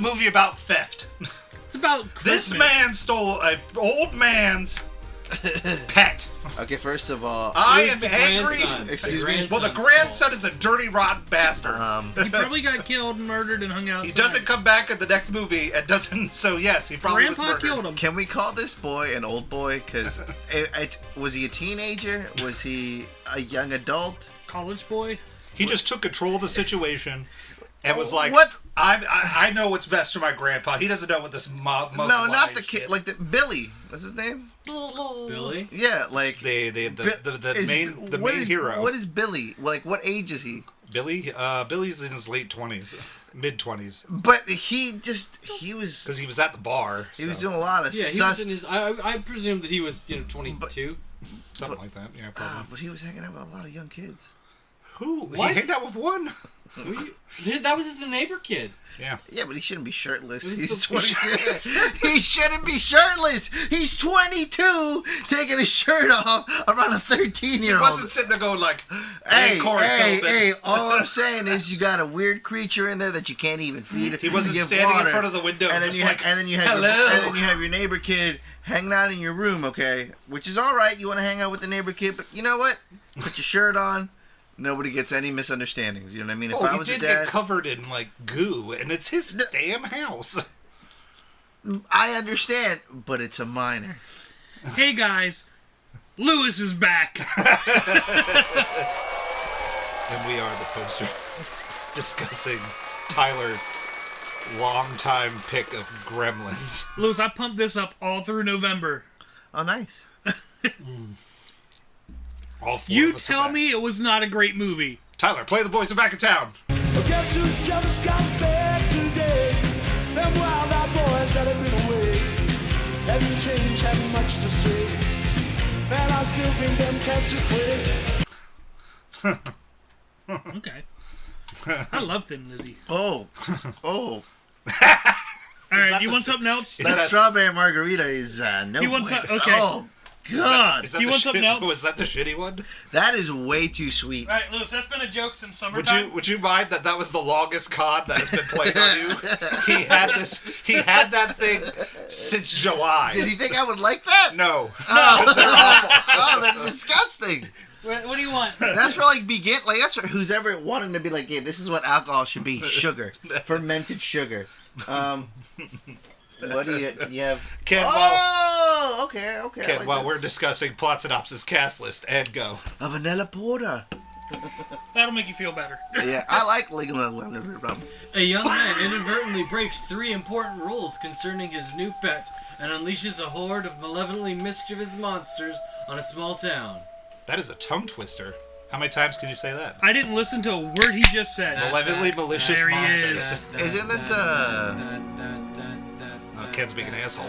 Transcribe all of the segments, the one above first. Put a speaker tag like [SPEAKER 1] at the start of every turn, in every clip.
[SPEAKER 1] movie about theft.
[SPEAKER 2] It's about Christmas.
[SPEAKER 1] This man stole an old man's pet.
[SPEAKER 3] Okay, first of all,
[SPEAKER 1] I am angry.
[SPEAKER 3] Excuse me?
[SPEAKER 1] Well, the grandson is a dirty, rotten bastard.
[SPEAKER 2] He probably got killed and murdered and hung out.
[SPEAKER 1] He doesn't come back in the next movie and doesn't. So yes, he probably was
[SPEAKER 2] Grandpa
[SPEAKER 1] murdered.
[SPEAKER 2] killed him.
[SPEAKER 3] Can we call this boy an old boy? Because was he a teenager? Was he a young adult?
[SPEAKER 2] College boy.
[SPEAKER 1] He just took control of the situation and was like,
[SPEAKER 3] What?
[SPEAKER 1] I know what's best for my grandpa. He doesn't know what this mob.
[SPEAKER 3] No, not the kid. Like Billy. What's his name?
[SPEAKER 4] Billy?
[SPEAKER 3] Yeah, like
[SPEAKER 1] the main hero.
[SPEAKER 3] What is Billy? Like, what age is he?
[SPEAKER 1] Billy? Billy's in his late 20s, mid 20s.
[SPEAKER 3] But he was
[SPEAKER 1] because he was at the bar.
[SPEAKER 3] He was doing a lot of
[SPEAKER 4] Yeah, he was in his. I presume that he was 22.
[SPEAKER 1] Something like that. Yeah, probably.
[SPEAKER 3] But he was hanging out with a lot of young kids.
[SPEAKER 1] Who?
[SPEAKER 4] What?
[SPEAKER 1] He hanged out with one.
[SPEAKER 4] That was the neighbor kid.
[SPEAKER 1] Yeah.
[SPEAKER 3] Yeah, but he shouldn't be shirtless. He's 22. He shouldn't be shirtless. He's 22, taking his shirt off around a 13-year-old.
[SPEAKER 1] He wasn't sitting there going like,
[SPEAKER 3] Hey,
[SPEAKER 1] Corey
[SPEAKER 3] hey, all I'm saying is you got a weird creature in there that you can't even feed.
[SPEAKER 1] He wasn't standing in front of the window
[SPEAKER 3] and then
[SPEAKER 1] just
[SPEAKER 3] you have your neighbor kid hanging out in your room, okay? Which is all right. You want to hang out with the neighbor kid, but you know what? Put your shirt on. Nobody gets any misunderstandings. You know what I mean? If I was
[SPEAKER 1] he
[SPEAKER 3] a
[SPEAKER 1] did
[SPEAKER 3] dad,
[SPEAKER 1] get covered in like goo, and it's his damn house.
[SPEAKER 3] I understand, but it's a minor.
[SPEAKER 2] Hey guys, Lewis is back.
[SPEAKER 1] And we are the poster discussing Tyler's longtime pick of Gremlins.
[SPEAKER 2] Lewis, I pumped this up all through November.
[SPEAKER 3] Oh, nice.
[SPEAKER 1] All four
[SPEAKER 2] You
[SPEAKER 1] of us are
[SPEAKER 2] tell
[SPEAKER 1] back.
[SPEAKER 2] me it was not a great movie.
[SPEAKER 1] Tyler, play The Boys Are Back in Town.
[SPEAKER 5] Guess who just got back today? Them wild-eyed boys that have been away haven't changed, haven't much to say. And I still think them cats are crazy.
[SPEAKER 2] Okay. I love Thin Lizzy.
[SPEAKER 3] Oh.
[SPEAKER 2] All right, you want something else?
[SPEAKER 3] That strawberry margarita is no
[SPEAKER 2] You want
[SPEAKER 3] way.
[SPEAKER 2] some- okay.
[SPEAKER 3] Oh, God.
[SPEAKER 1] Is that
[SPEAKER 2] You
[SPEAKER 1] the
[SPEAKER 2] want something else?
[SPEAKER 1] Was that the shitty one?
[SPEAKER 3] That is way too sweet.
[SPEAKER 2] All right, Lewis, that's been a joke since summertime.
[SPEAKER 1] Would you mind that was the longest cod that has been played on you? He had that thing since July.
[SPEAKER 3] Did he think I would like that?
[SPEAKER 1] No.
[SPEAKER 3] Oh,
[SPEAKER 1] They're awful.
[SPEAKER 3] oh, that's disgusting.
[SPEAKER 2] What do you want?
[SPEAKER 3] That's for like that's for who's ever wanting to be like, hey, this is what alcohol should be. Sugar. Fermented sugar. What do you have?
[SPEAKER 1] Ken,
[SPEAKER 3] okay.
[SPEAKER 1] Ken,
[SPEAKER 3] like
[SPEAKER 1] while
[SPEAKER 3] this.
[SPEAKER 1] we're discussing plot synopsis, cast list, and go.
[SPEAKER 3] A vanilla porter.
[SPEAKER 2] That'll make you feel better.
[SPEAKER 3] Yeah, I like legal problem.
[SPEAKER 4] A young man inadvertently breaks 3 important rules concerning his new pet and unleashes a horde of malevolently mischievous monsters on a small town.
[SPEAKER 1] That is a tongue twister. How many times can you say that?
[SPEAKER 2] I didn't listen to a word he just said.
[SPEAKER 1] Malevolently malicious
[SPEAKER 2] There he
[SPEAKER 1] monsters.
[SPEAKER 3] Isn't this
[SPEAKER 1] Ken's being an asshole.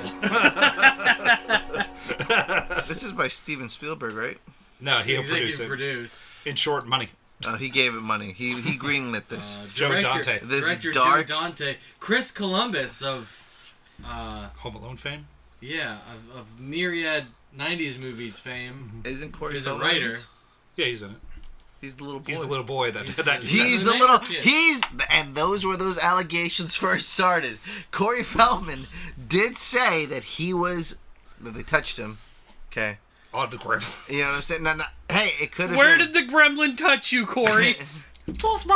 [SPEAKER 3] This is by Steven Spielberg, right?
[SPEAKER 1] No, he'll produce
[SPEAKER 4] Executive
[SPEAKER 1] it.
[SPEAKER 4] produced.
[SPEAKER 1] In short, money.
[SPEAKER 3] Oh, he gave it money. He greenlit this.
[SPEAKER 1] Joe Dante.
[SPEAKER 3] This is
[SPEAKER 4] Director
[SPEAKER 3] dark.
[SPEAKER 4] Joe Dante. Chris Columbus of...
[SPEAKER 1] Home Alone fame?
[SPEAKER 4] Yeah, of myriad 90s movies fame.
[SPEAKER 3] Isn't Corey
[SPEAKER 4] Is a
[SPEAKER 3] Feldman in
[SPEAKER 4] writer.
[SPEAKER 3] this?
[SPEAKER 1] Yeah, he's in it.
[SPEAKER 3] He's the little boy.
[SPEAKER 1] He's the little boy that...
[SPEAKER 3] He's the
[SPEAKER 4] the
[SPEAKER 3] little.
[SPEAKER 4] kid.
[SPEAKER 3] And those were those allegations first started. Corey Feldman did say that that they touched him. Okay.
[SPEAKER 1] On the Gremlins.
[SPEAKER 3] You know what I'm saying? No, hey, it could have
[SPEAKER 2] Where
[SPEAKER 3] been.
[SPEAKER 2] did the gremlin touch you, Corey? Touch me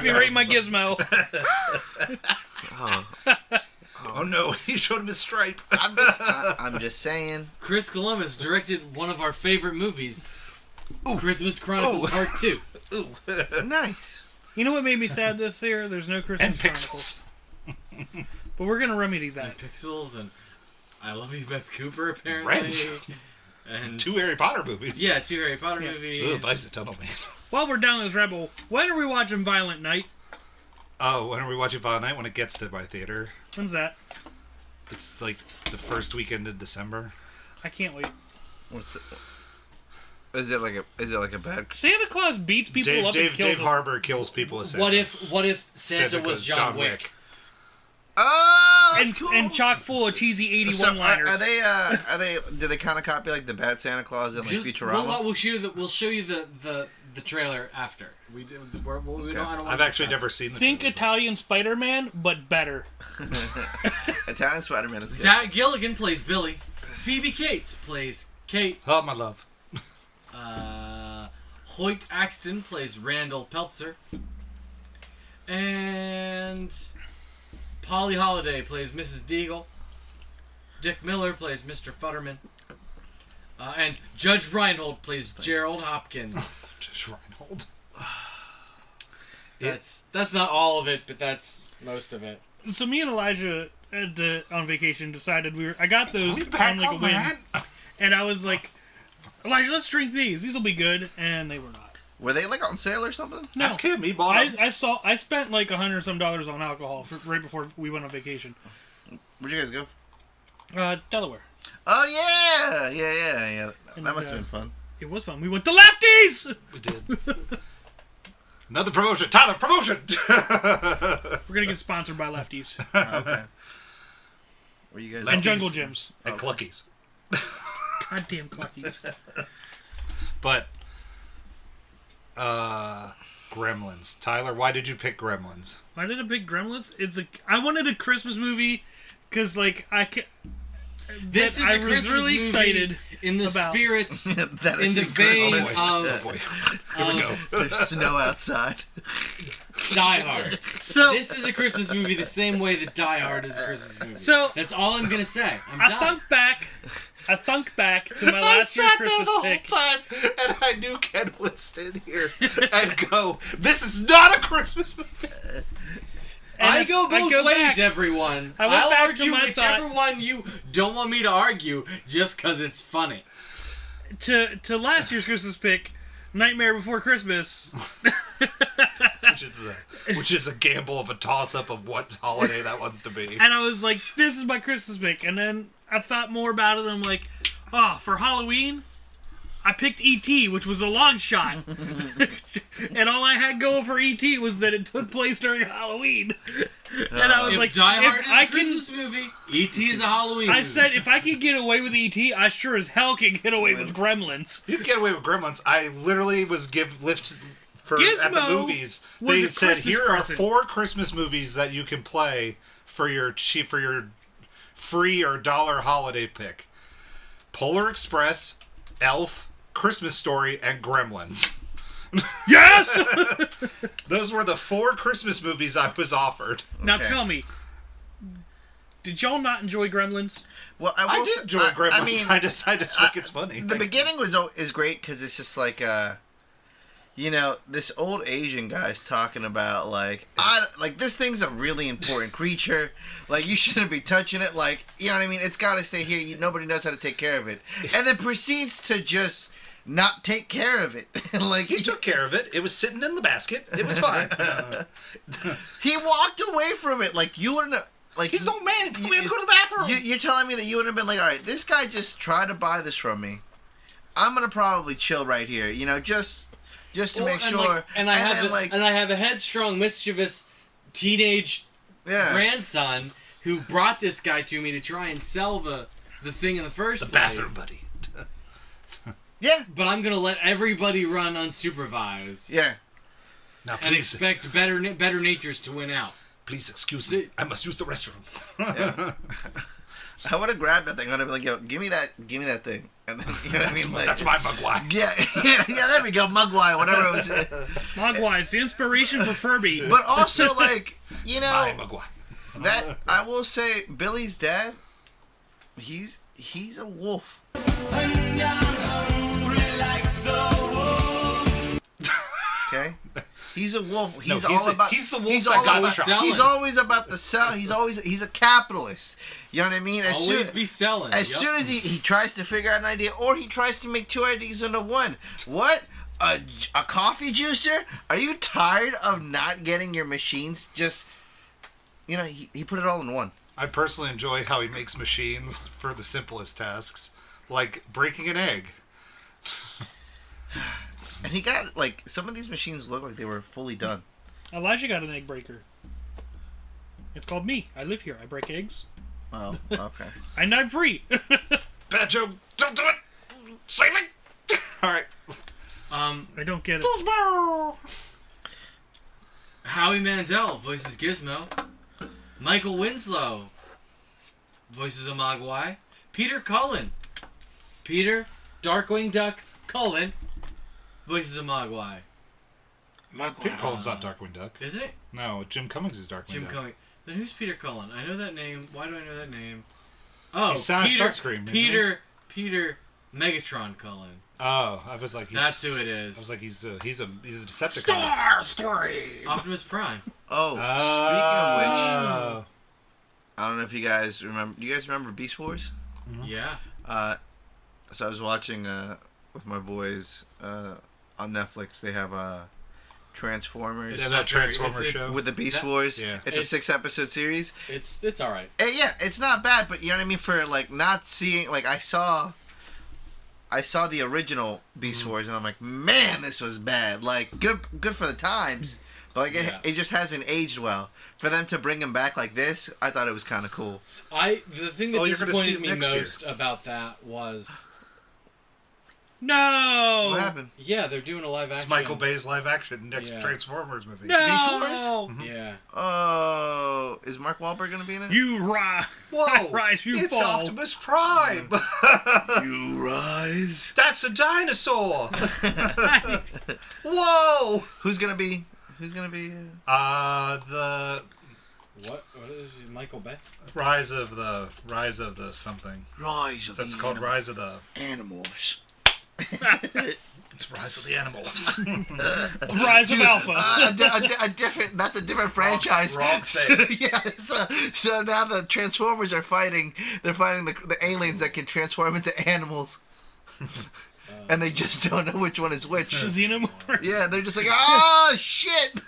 [SPEAKER 2] right in my gizmo.
[SPEAKER 1] Oh no, he showed him his stripe.
[SPEAKER 3] I'm just saying.
[SPEAKER 4] Chris Columbus directed one of our favorite movies, Christmas Chronicle Part 2.
[SPEAKER 3] Nice.
[SPEAKER 2] You know what made me sad this year? There's no Christmas
[SPEAKER 1] And
[SPEAKER 2] Chronicles.
[SPEAKER 1] Pixels.
[SPEAKER 2] But we're going to remedy that.
[SPEAKER 4] And Pixels and I Love You, Beth Cooper, apparently.
[SPEAKER 1] Rent.
[SPEAKER 4] And
[SPEAKER 1] 2 Harry Potter movies.
[SPEAKER 4] Yeah, 2 Harry Potter movies.
[SPEAKER 1] Ugh, Bicentennial Man.
[SPEAKER 2] While we're down this rabbit hole, when are we watching Violent Night?
[SPEAKER 1] Oh, when are we watching Violent Night? When it gets to my theater.
[SPEAKER 2] When's that?
[SPEAKER 1] It's like the first weekend in December.
[SPEAKER 2] I can't wait.
[SPEAKER 3] What's it? Is it like a bad?
[SPEAKER 2] Santa Claus beats people up and kills
[SPEAKER 1] Dave
[SPEAKER 2] them.
[SPEAKER 1] Harbour kills people as Santa.
[SPEAKER 4] What if Santa was John Wick?
[SPEAKER 3] Oh, that's cool.
[SPEAKER 2] And chock full of cheesy 81-liners.
[SPEAKER 3] Are they? Do they kind of copy like the bad Santa Claus in like Futurama?
[SPEAKER 4] We'll show you the the trailer after. We don't. I don't
[SPEAKER 1] I've
[SPEAKER 4] wanna
[SPEAKER 1] actually
[SPEAKER 4] discuss
[SPEAKER 1] never seen the
[SPEAKER 2] Think
[SPEAKER 1] trailer.
[SPEAKER 2] Italian Spider-Man, but better.
[SPEAKER 3] Italian Spider-Man is good.
[SPEAKER 4] Zach Gilligan plays Billy. Phoebe Cates plays Kate.
[SPEAKER 1] Oh, my love.
[SPEAKER 4] Hoyt Axton plays Randall Peltzer. And Polly Holiday plays Mrs. Deagle. Dick Miller plays Mr. Futterman. And Judge Reinhold plays Gerald Hopkins.
[SPEAKER 1] Just Reinhold.
[SPEAKER 4] That's not all of it, but that's most of it.
[SPEAKER 2] So me and Elijah on vacation decided I got those
[SPEAKER 1] We back
[SPEAKER 2] on like a
[SPEAKER 1] on
[SPEAKER 2] whim,
[SPEAKER 1] that?
[SPEAKER 2] and I was like, Elijah, let's drink these. These will be good, and they were not.
[SPEAKER 3] Were they like on sale or something?
[SPEAKER 2] No,
[SPEAKER 1] That's him. He bought them.
[SPEAKER 2] I spent like $100 some on alcohol right before we went on vacation.
[SPEAKER 3] Where'd you guys go?
[SPEAKER 2] Delaware.
[SPEAKER 3] Oh yeah. That must have been fun.
[SPEAKER 2] It was fun. We went to Lefties.
[SPEAKER 1] We did. Another promotion. Tyler, promotion!
[SPEAKER 2] We're gonna get sponsored by Lefties
[SPEAKER 3] Okay. Were you guys?
[SPEAKER 2] and
[SPEAKER 1] Lefties.
[SPEAKER 2] Jungle Gyms.
[SPEAKER 1] And Cluckies.
[SPEAKER 2] Goddamn Cluckies.
[SPEAKER 1] But, Gremlins. Tyler, why did you pick Gremlins?
[SPEAKER 2] Why did I pick Gremlins? I wanted a Christmas movie because like I
[SPEAKER 4] This is
[SPEAKER 2] I
[SPEAKER 4] a
[SPEAKER 2] was
[SPEAKER 4] Christmas
[SPEAKER 2] really
[SPEAKER 4] movie
[SPEAKER 2] excited
[SPEAKER 4] in the
[SPEAKER 2] about.
[SPEAKER 4] spirit,
[SPEAKER 3] That
[SPEAKER 4] in
[SPEAKER 3] is
[SPEAKER 4] the
[SPEAKER 3] a
[SPEAKER 4] vein
[SPEAKER 3] Christmas.
[SPEAKER 1] Oh boy. Here we go.
[SPEAKER 3] There's snow outside.
[SPEAKER 4] Die Hard.
[SPEAKER 2] So
[SPEAKER 4] This is a Christmas movie the same way that Die Hard is a Christmas movie.
[SPEAKER 2] So-
[SPEAKER 4] that's all I'm gonna say. I'm
[SPEAKER 2] I
[SPEAKER 4] done.
[SPEAKER 2] thunk back to my last year's Christmas pick.
[SPEAKER 1] time, and I knew Ken would stand here and go, "This is not a Christmas movie."
[SPEAKER 2] And
[SPEAKER 4] I go both
[SPEAKER 2] go
[SPEAKER 4] ways,
[SPEAKER 2] back.
[SPEAKER 4] everyone.
[SPEAKER 2] I went
[SPEAKER 4] I'll
[SPEAKER 2] back to
[SPEAKER 4] argue
[SPEAKER 2] my
[SPEAKER 4] whichever
[SPEAKER 2] thought.
[SPEAKER 4] one you don't want me to argue, just because it's funny.
[SPEAKER 2] To last year's Christmas pick, Nightmare Before Christmas.
[SPEAKER 1] which is a gamble of a toss-up of what holiday that wants to be.
[SPEAKER 2] And I was like, this is my Christmas pick. And then I thought more about it, and I'm like, oh, for Halloween, I picked E.T., which was a long shot. And all I had going for E.T. was that it took place during Halloween. And I was
[SPEAKER 4] If
[SPEAKER 2] like,
[SPEAKER 4] Die Hard
[SPEAKER 2] if
[SPEAKER 4] is
[SPEAKER 2] I
[SPEAKER 4] a Christmas movie, E.T. is a Halloween
[SPEAKER 2] I
[SPEAKER 4] movie.
[SPEAKER 2] said, if I could get away with E.T., I sure as hell can get away with Gremlins.
[SPEAKER 1] You can get away with Gremlins. I literally was lift for at the
[SPEAKER 2] Gizmo
[SPEAKER 1] movies.
[SPEAKER 2] was
[SPEAKER 1] They
[SPEAKER 2] a
[SPEAKER 1] said
[SPEAKER 2] Christmas
[SPEAKER 1] here
[SPEAKER 2] present.
[SPEAKER 1] are 4 Christmas movies that you can play for your free or dollar holiday pick: Polar Express, Elf, Christmas Story, and Gremlins.
[SPEAKER 2] Yes!
[SPEAKER 1] Those were the 4 Christmas movies I was offered.
[SPEAKER 2] Now
[SPEAKER 3] Okay.
[SPEAKER 2] tell me, did y'all not enjoy Gremlins?
[SPEAKER 3] Well,
[SPEAKER 1] I
[SPEAKER 3] will
[SPEAKER 1] did
[SPEAKER 3] say-
[SPEAKER 1] enjoy Gremlins.
[SPEAKER 3] I mean,
[SPEAKER 1] I just think it's funny.
[SPEAKER 3] the beginning is great because it's just like this old Asian guy's talking about like this thing's a really important creature, like you shouldn't be touching it, like you know what I mean, it's got to stay here, nobody knows how to take care of it, and then proceeds to just not take care of it. Like
[SPEAKER 1] He took care of it. It was sitting in the basket. It was fine.
[SPEAKER 3] he walked away from it, like you wouldn't like
[SPEAKER 1] He's no man. We have to go to the bathroom.
[SPEAKER 3] You're telling me that you would have been like, all right, this guy just tried to buy this from me, I'm gonna probably chill right here, just to make sure.
[SPEAKER 4] And I have a headstrong, mischievous teenage grandson who brought this guy to me to try and sell the thing in the first place.
[SPEAKER 1] bathroom buddy.
[SPEAKER 3] Yeah.
[SPEAKER 4] But I'm gonna let everybody run unsupervised.
[SPEAKER 3] Yeah.
[SPEAKER 1] Now,
[SPEAKER 4] And
[SPEAKER 1] please,
[SPEAKER 4] expect better natures to win out.
[SPEAKER 1] please excuse me. I must use the restroom.
[SPEAKER 3] I would have grabbed that thing. I would have been like, yo, give me that thing. And then, you know what I mean? Like,
[SPEAKER 1] That's my Mugwai.
[SPEAKER 3] yeah, there we go, Mugwai, whatever it was.
[SPEAKER 2] Mogwai, the inspiration for Furby.
[SPEAKER 3] But also, like,
[SPEAKER 1] My Mugwai.
[SPEAKER 3] that I will say, Billy's dad, he's a wolf. Okay, he's a wolf. He's
[SPEAKER 1] No,
[SPEAKER 3] all about.
[SPEAKER 1] he's the wolf
[SPEAKER 3] He's
[SPEAKER 1] that
[SPEAKER 3] all
[SPEAKER 1] got
[SPEAKER 3] about.
[SPEAKER 1] shot.
[SPEAKER 3] He's always about the sell. He's a capitalist. You know what I mean?
[SPEAKER 4] Always be selling.
[SPEAKER 3] As soon as he tries to figure out an idea, or he tries to make 2 ideas into one. What? A coffee juicer? Are you tired of not getting your machines just... he put it all in one.
[SPEAKER 1] I personally enjoy how he makes machines for the simplest tasks, like breaking an egg.
[SPEAKER 3] And he got, like, some of these machines look like they were fully done.
[SPEAKER 2] Elijah got an egg breaker. It's called me. I live here. I break eggs.
[SPEAKER 3] Oh, okay.
[SPEAKER 2] And I'm free.
[SPEAKER 1] Bad joke. Don't do it. Save it. All right.
[SPEAKER 2] I don't get it.
[SPEAKER 4] Howie Mandel voices Gizmo. Michael Winslow voices a Mogwai. Peter Cullen. Peter Darkwing Duck Cullen voices a Mogwai.
[SPEAKER 1] Peter Cullen's not Darkwing Duck.
[SPEAKER 4] Isn't it?
[SPEAKER 1] No, Jim Cummings is Darkwing
[SPEAKER 4] Jim
[SPEAKER 1] Duck.
[SPEAKER 4] Cummings. Then who's Peter Cullen? I know that name. Why do I know that name? Oh,
[SPEAKER 1] He's Sonic
[SPEAKER 4] Peter.
[SPEAKER 1] Starscream, isn't he?
[SPEAKER 4] Peter Megatron Cullen.
[SPEAKER 1] Oh, I was like,
[SPEAKER 4] That's who it is.
[SPEAKER 1] I was like, he's a Decepticon.
[SPEAKER 3] Starscream.
[SPEAKER 4] Optimus Prime.
[SPEAKER 3] Oh, speaking of which, I don't know if you guys remember. Do you guys remember Beast Wars?
[SPEAKER 4] Yeah.
[SPEAKER 3] So I was watching with my boys on Netflix. They have Transformers
[SPEAKER 1] Yeah, that Transformer
[SPEAKER 4] it's-
[SPEAKER 1] show.
[SPEAKER 3] with the Beast Wars.
[SPEAKER 1] Yeah.
[SPEAKER 3] It's a 6-episode series.
[SPEAKER 4] It's all right.
[SPEAKER 3] And yeah, it's not bad, but you know what I mean. For like not seeing, like I saw the original Beast Wars, and I'm like, man, this was bad. Like good for the times, but like it just hasn't aged well. For them to bring him back like this, I thought it was kind of cool.
[SPEAKER 4] The thing that
[SPEAKER 1] you're gonna see
[SPEAKER 4] disappointed
[SPEAKER 1] it
[SPEAKER 4] me
[SPEAKER 1] next year.
[SPEAKER 4] most about that was,
[SPEAKER 2] No.
[SPEAKER 3] What happened?
[SPEAKER 4] yeah, they're doing a live action.
[SPEAKER 1] It's Michael Bay's live action next
[SPEAKER 4] Yeah.
[SPEAKER 1] Transformers movie.
[SPEAKER 2] No.
[SPEAKER 4] Yeah.
[SPEAKER 3] Oh, is Mark Wahlberg gonna be in it?
[SPEAKER 2] You rise.
[SPEAKER 1] Whoa!
[SPEAKER 2] Rise, you
[SPEAKER 1] it's
[SPEAKER 2] fall.
[SPEAKER 1] Optimus Prime.
[SPEAKER 3] You rise.
[SPEAKER 1] That's a dinosaur. Whoa!
[SPEAKER 3] Who's gonna be?
[SPEAKER 1] The
[SPEAKER 4] What is it, Michael Bay?
[SPEAKER 1] rise of the something.
[SPEAKER 3] Rise of
[SPEAKER 1] That's
[SPEAKER 3] the
[SPEAKER 1] called Rise of the.
[SPEAKER 3] Animals.
[SPEAKER 1] It's Rise of the Animals.
[SPEAKER 2] Rise of Alpha.
[SPEAKER 3] A different. That's a different franchise.
[SPEAKER 1] wrong
[SPEAKER 3] So,
[SPEAKER 1] thing.
[SPEAKER 3] yeah. So now the Transformers are fighting. They're fighting the aliens that can transform into animals, and they just don't know which one is which.
[SPEAKER 2] Xenomorphs.
[SPEAKER 3] Yeah, they're just like, ah, shit.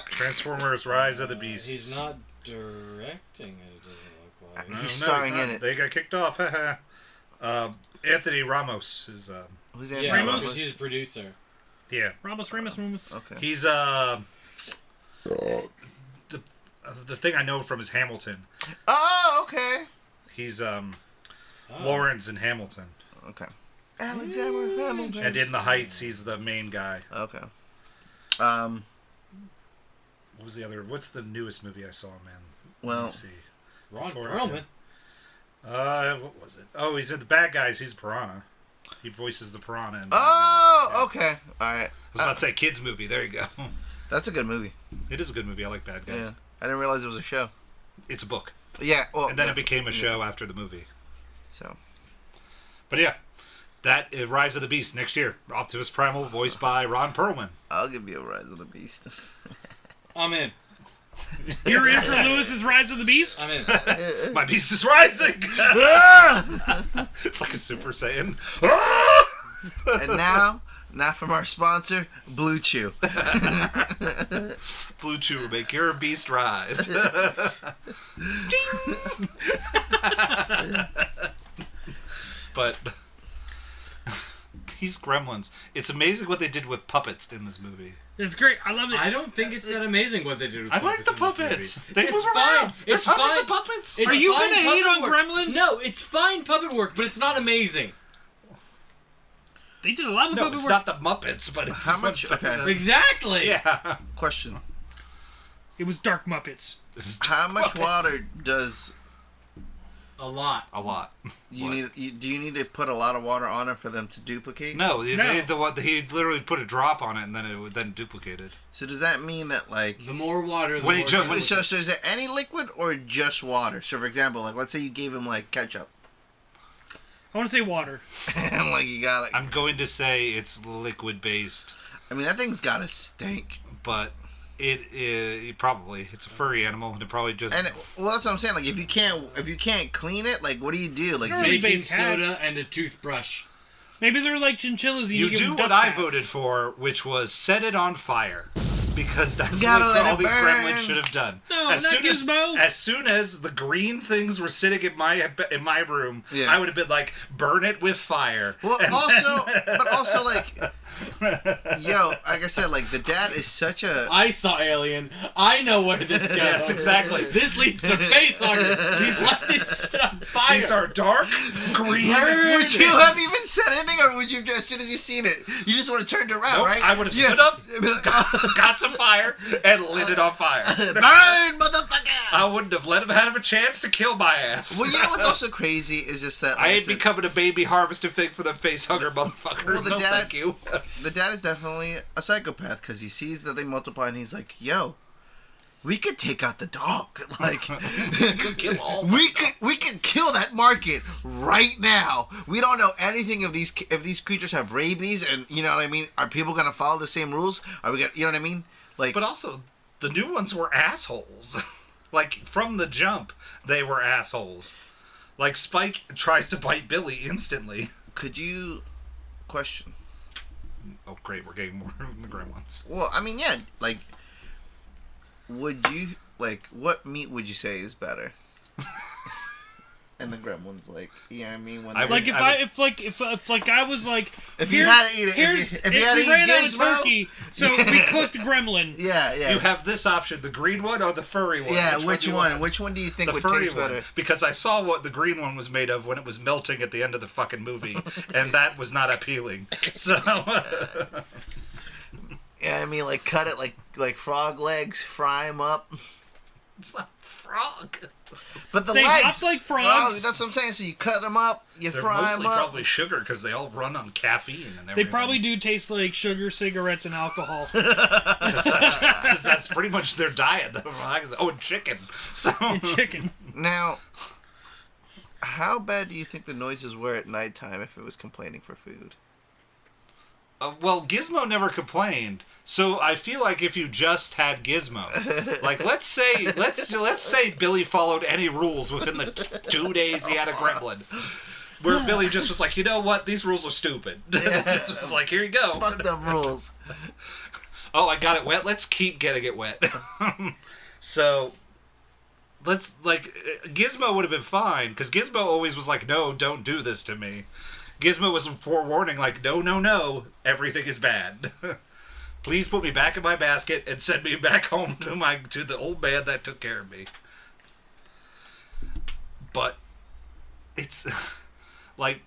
[SPEAKER 1] Transformers: Rise of the Beasts.
[SPEAKER 4] He's not directing it. It doesn't look like.
[SPEAKER 1] No,
[SPEAKER 3] He's
[SPEAKER 1] no,
[SPEAKER 3] starring
[SPEAKER 1] not.
[SPEAKER 3] in it.
[SPEAKER 1] They got kicked off. Anthony Ramos is.
[SPEAKER 3] Who's that?
[SPEAKER 4] Yeah,
[SPEAKER 2] Ramos?
[SPEAKER 4] he's a producer.
[SPEAKER 1] Yeah.
[SPEAKER 2] Ramos.
[SPEAKER 3] Okay.
[SPEAKER 1] He's the thing I know from is Hamilton.
[SPEAKER 3] Oh, okay.
[SPEAKER 1] He's Lawrence in Hamilton.
[SPEAKER 3] Okay. Alexander Hamilton.
[SPEAKER 1] And in The Heights, he's the main guy.
[SPEAKER 3] Okay.
[SPEAKER 1] What was the other? What's the newest movie I saw, man? Let
[SPEAKER 3] Well,
[SPEAKER 1] me see.
[SPEAKER 4] Ron
[SPEAKER 1] Before-
[SPEAKER 4] Perlman.
[SPEAKER 1] What was it? Oh, he's in The Bad Guys. He's Piranha. He voices the Piranha. In Bad
[SPEAKER 3] oh,
[SPEAKER 1] Guys. Yeah.
[SPEAKER 3] okay. All right.
[SPEAKER 1] I was about to say kids movie. There you go.
[SPEAKER 3] That's a good movie.
[SPEAKER 1] It is a good movie. I like Bad Guys.
[SPEAKER 3] Yeah. I didn't realize it was a show.
[SPEAKER 1] It's a book,
[SPEAKER 3] Yeah. Well,
[SPEAKER 1] and then
[SPEAKER 3] yeah,
[SPEAKER 1] it became a show after the movie.
[SPEAKER 3] So.
[SPEAKER 1] But yeah, that Rise of the Beast next year. Optimus Primal, voiced by Ron Perlman.
[SPEAKER 3] I'll give you a Rise of the Beast.
[SPEAKER 4] I'm in.
[SPEAKER 2] You're in for Lewis's Rise of the Beast?
[SPEAKER 4] I'm in.
[SPEAKER 1] My beast is rising. It's like a Super Saiyan.
[SPEAKER 3] And now from our sponsor, Blue Chew.
[SPEAKER 1] Blue Chew will make your beast rise. But these Gremlins, it's amazing what they did with puppets in this movie.
[SPEAKER 2] It's great. I love it.
[SPEAKER 4] I don't think it's that amazing what they did with
[SPEAKER 1] I like the
[SPEAKER 4] puppets in this
[SPEAKER 1] puppets.
[SPEAKER 4] movie.
[SPEAKER 1] They
[SPEAKER 4] It's
[SPEAKER 1] move
[SPEAKER 4] fine.
[SPEAKER 1] around.
[SPEAKER 4] It's
[SPEAKER 1] There's hundreds
[SPEAKER 4] fine.
[SPEAKER 1] of puppets.
[SPEAKER 4] It's
[SPEAKER 2] Are you
[SPEAKER 4] fine
[SPEAKER 2] gonna hate
[SPEAKER 4] puppet
[SPEAKER 2] on
[SPEAKER 4] work.
[SPEAKER 2] Gremlins?
[SPEAKER 4] No, it's fine puppet work, but it's not amazing.
[SPEAKER 2] They did a lot of
[SPEAKER 1] No,
[SPEAKER 2] puppet
[SPEAKER 1] it's
[SPEAKER 2] work.
[SPEAKER 1] not the Muppets, but it's
[SPEAKER 3] How
[SPEAKER 1] much
[SPEAKER 3] much-
[SPEAKER 1] better
[SPEAKER 3] okay.
[SPEAKER 1] than-
[SPEAKER 4] Exactly.
[SPEAKER 1] Yeah.
[SPEAKER 3] Question.
[SPEAKER 2] It was Dark Muppets.
[SPEAKER 3] How much
[SPEAKER 1] Puppets.
[SPEAKER 3] water does
[SPEAKER 4] A lot.
[SPEAKER 1] A lot.
[SPEAKER 3] you
[SPEAKER 1] What?
[SPEAKER 3] need? Do you need to put a lot of water on it for them to duplicate?
[SPEAKER 1] No,
[SPEAKER 2] No.
[SPEAKER 1] he literally put a drop on it and then it would then duplicated.
[SPEAKER 3] So does that mean that like?
[SPEAKER 4] The more water, the
[SPEAKER 1] Wait,
[SPEAKER 4] more.
[SPEAKER 1] Joe,
[SPEAKER 4] duplicate.
[SPEAKER 3] So is it any liquid or just water? So for example, like let's say you gave him like ketchup,
[SPEAKER 2] I want to say water.
[SPEAKER 3] and like you got like,
[SPEAKER 1] I'm going to say it's liquid based,
[SPEAKER 3] I mean that thing's gotta stink.
[SPEAKER 1] but it probably it's a furry animal and it probably just
[SPEAKER 3] And well, that's what I'm saying. Like if you can't clean it, like what do you do? Like
[SPEAKER 2] Really
[SPEAKER 4] baking
[SPEAKER 2] big cats.
[SPEAKER 4] soda and a toothbrush.
[SPEAKER 2] Maybe they're like chinchillas. And
[SPEAKER 1] you
[SPEAKER 2] give
[SPEAKER 1] do
[SPEAKER 2] them
[SPEAKER 1] what
[SPEAKER 2] dust
[SPEAKER 1] I
[SPEAKER 2] baths.
[SPEAKER 1] voted for, which was set it on fire. Because that's
[SPEAKER 3] Gotta
[SPEAKER 1] what
[SPEAKER 3] let
[SPEAKER 1] all
[SPEAKER 3] it
[SPEAKER 1] these
[SPEAKER 3] burn.
[SPEAKER 1] gremlins should have done.
[SPEAKER 2] No, not Gizmo.
[SPEAKER 1] as soon as the green things were sitting in my room,
[SPEAKER 3] Yeah.
[SPEAKER 1] I would have been like, burn it with fire.
[SPEAKER 3] Well,
[SPEAKER 1] And
[SPEAKER 3] also, but also like Yo, like I said, like the dad is such a.
[SPEAKER 4] I saw Alien. I know where this goes.
[SPEAKER 1] Yes, exactly.
[SPEAKER 4] This leads to face huggers. He's left this shit on fire.
[SPEAKER 1] These are dark green.
[SPEAKER 3] Would you have even said anything, or would you just, as soon as you seen it, you just would have turned around,
[SPEAKER 1] Nope,
[SPEAKER 3] right?
[SPEAKER 1] I would have stood up, got some fire, and lit it on fire.
[SPEAKER 3] Burn, motherfucker!
[SPEAKER 1] I wouldn't have let him have a chance to kill my ass.
[SPEAKER 3] Well, you know what's also crazy is just that like
[SPEAKER 1] I ain't
[SPEAKER 3] said,
[SPEAKER 1] becoming a baby harvesting thing for the face hugger motherfuckers.
[SPEAKER 3] Well, the
[SPEAKER 1] no,
[SPEAKER 3] dad-
[SPEAKER 1] thank you.
[SPEAKER 3] the dad is definitely a psychopath because he sees that they multiply and he's like, "Yo, we could take out the dog. Like,
[SPEAKER 1] Could kill all.
[SPEAKER 3] we could kill that market right now. We don't know anything if these creatures have rabies, and you know what I mean. Are people gonna follow the same rules? Are we gonna, you know what I mean? Like,
[SPEAKER 1] But also, the new ones were assholes. Like, from the jump, they were assholes. Like, Spike tries to bite Billy instantly.
[SPEAKER 3] could you question?
[SPEAKER 1] Oh, great, we're getting more of the Gremlins.
[SPEAKER 3] Well, I mean, yeah, like, would you like what meat would you say is better? And the Gremlins, like, yeah, I mean, when
[SPEAKER 1] I
[SPEAKER 3] they,
[SPEAKER 2] Like if
[SPEAKER 1] I
[SPEAKER 2] I was like,
[SPEAKER 3] If you had to eat it, if you had to
[SPEAKER 2] we
[SPEAKER 3] eat
[SPEAKER 2] ran out of
[SPEAKER 3] Gizmo-
[SPEAKER 2] turkey, so we cooked Gremlin.
[SPEAKER 3] yeah,
[SPEAKER 1] You have this option, the green one or the furry one.
[SPEAKER 3] yeah.
[SPEAKER 1] Which
[SPEAKER 3] Which
[SPEAKER 1] do you
[SPEAKER 3] one?
[SPEAKER 1] want?
[SPEAKER 3] Which one do you think
[SPEAKER 1] The
[SPEAKER 3] would
[SPEAKER 1] furry
[SPEAKER 3] taste
[SPEAKER 1] one.
[SPEAKER 3] better?
[SPEAKER 1] Because I saw what the green one was made of when it was melting at the end of the fucking movie, and that was not appealing. So,
[SPEAKER 3] Yeah, I mean, like cut it like frog legs, fry them up.
[SPEAKER 1] it's not frog.
[SPEAKER 3] But the
[SPEAKER 2] They
[SPEAKER 3] legs,
[SPEAKER 2] hop like frogs.
[SPEAKER 3] Well, that's what I'm saying. So you cut them up, you
[SPEAKER 1] They're
[SPEAKER 3] fry
[SPEAKER 1] mostly
[SPEAKER 3] them up.
[SPEAKER 1] probably sugar because they all run on caffeine and everything.
[SPEAKER 2] They probably do taste like sugar, cigarettes, and alcohol.
[SPEAKER 1] 'Cause that's pretty much their diet. Oh, and chicken. So
[SPEAKER 2] And chicken.
[SPEAKER 3] Now, how bad do you think the noises were at nighttime if it was complaining for food?
[SPEAKER 1] well, Gizmo never complained. So I feel like if you just had Gizmo, like let's say Billy followed any rules within the 2 days he had a Gremlin, where Billy just was like, you know what, these rules are stupid. It was like, here you go.
[SPEAKER 3] Fuck them rules.
[SPEAKER 1] Oh, I got it wet. Let's keep getting it wet. So let's like Gizmo would have been fine because Gizmo always was like, no, don't do this to me. Gizmo was forewarning, like, no, everything is bad. Please put me back in my basket and send me back home to the old man that took care of me. But it's like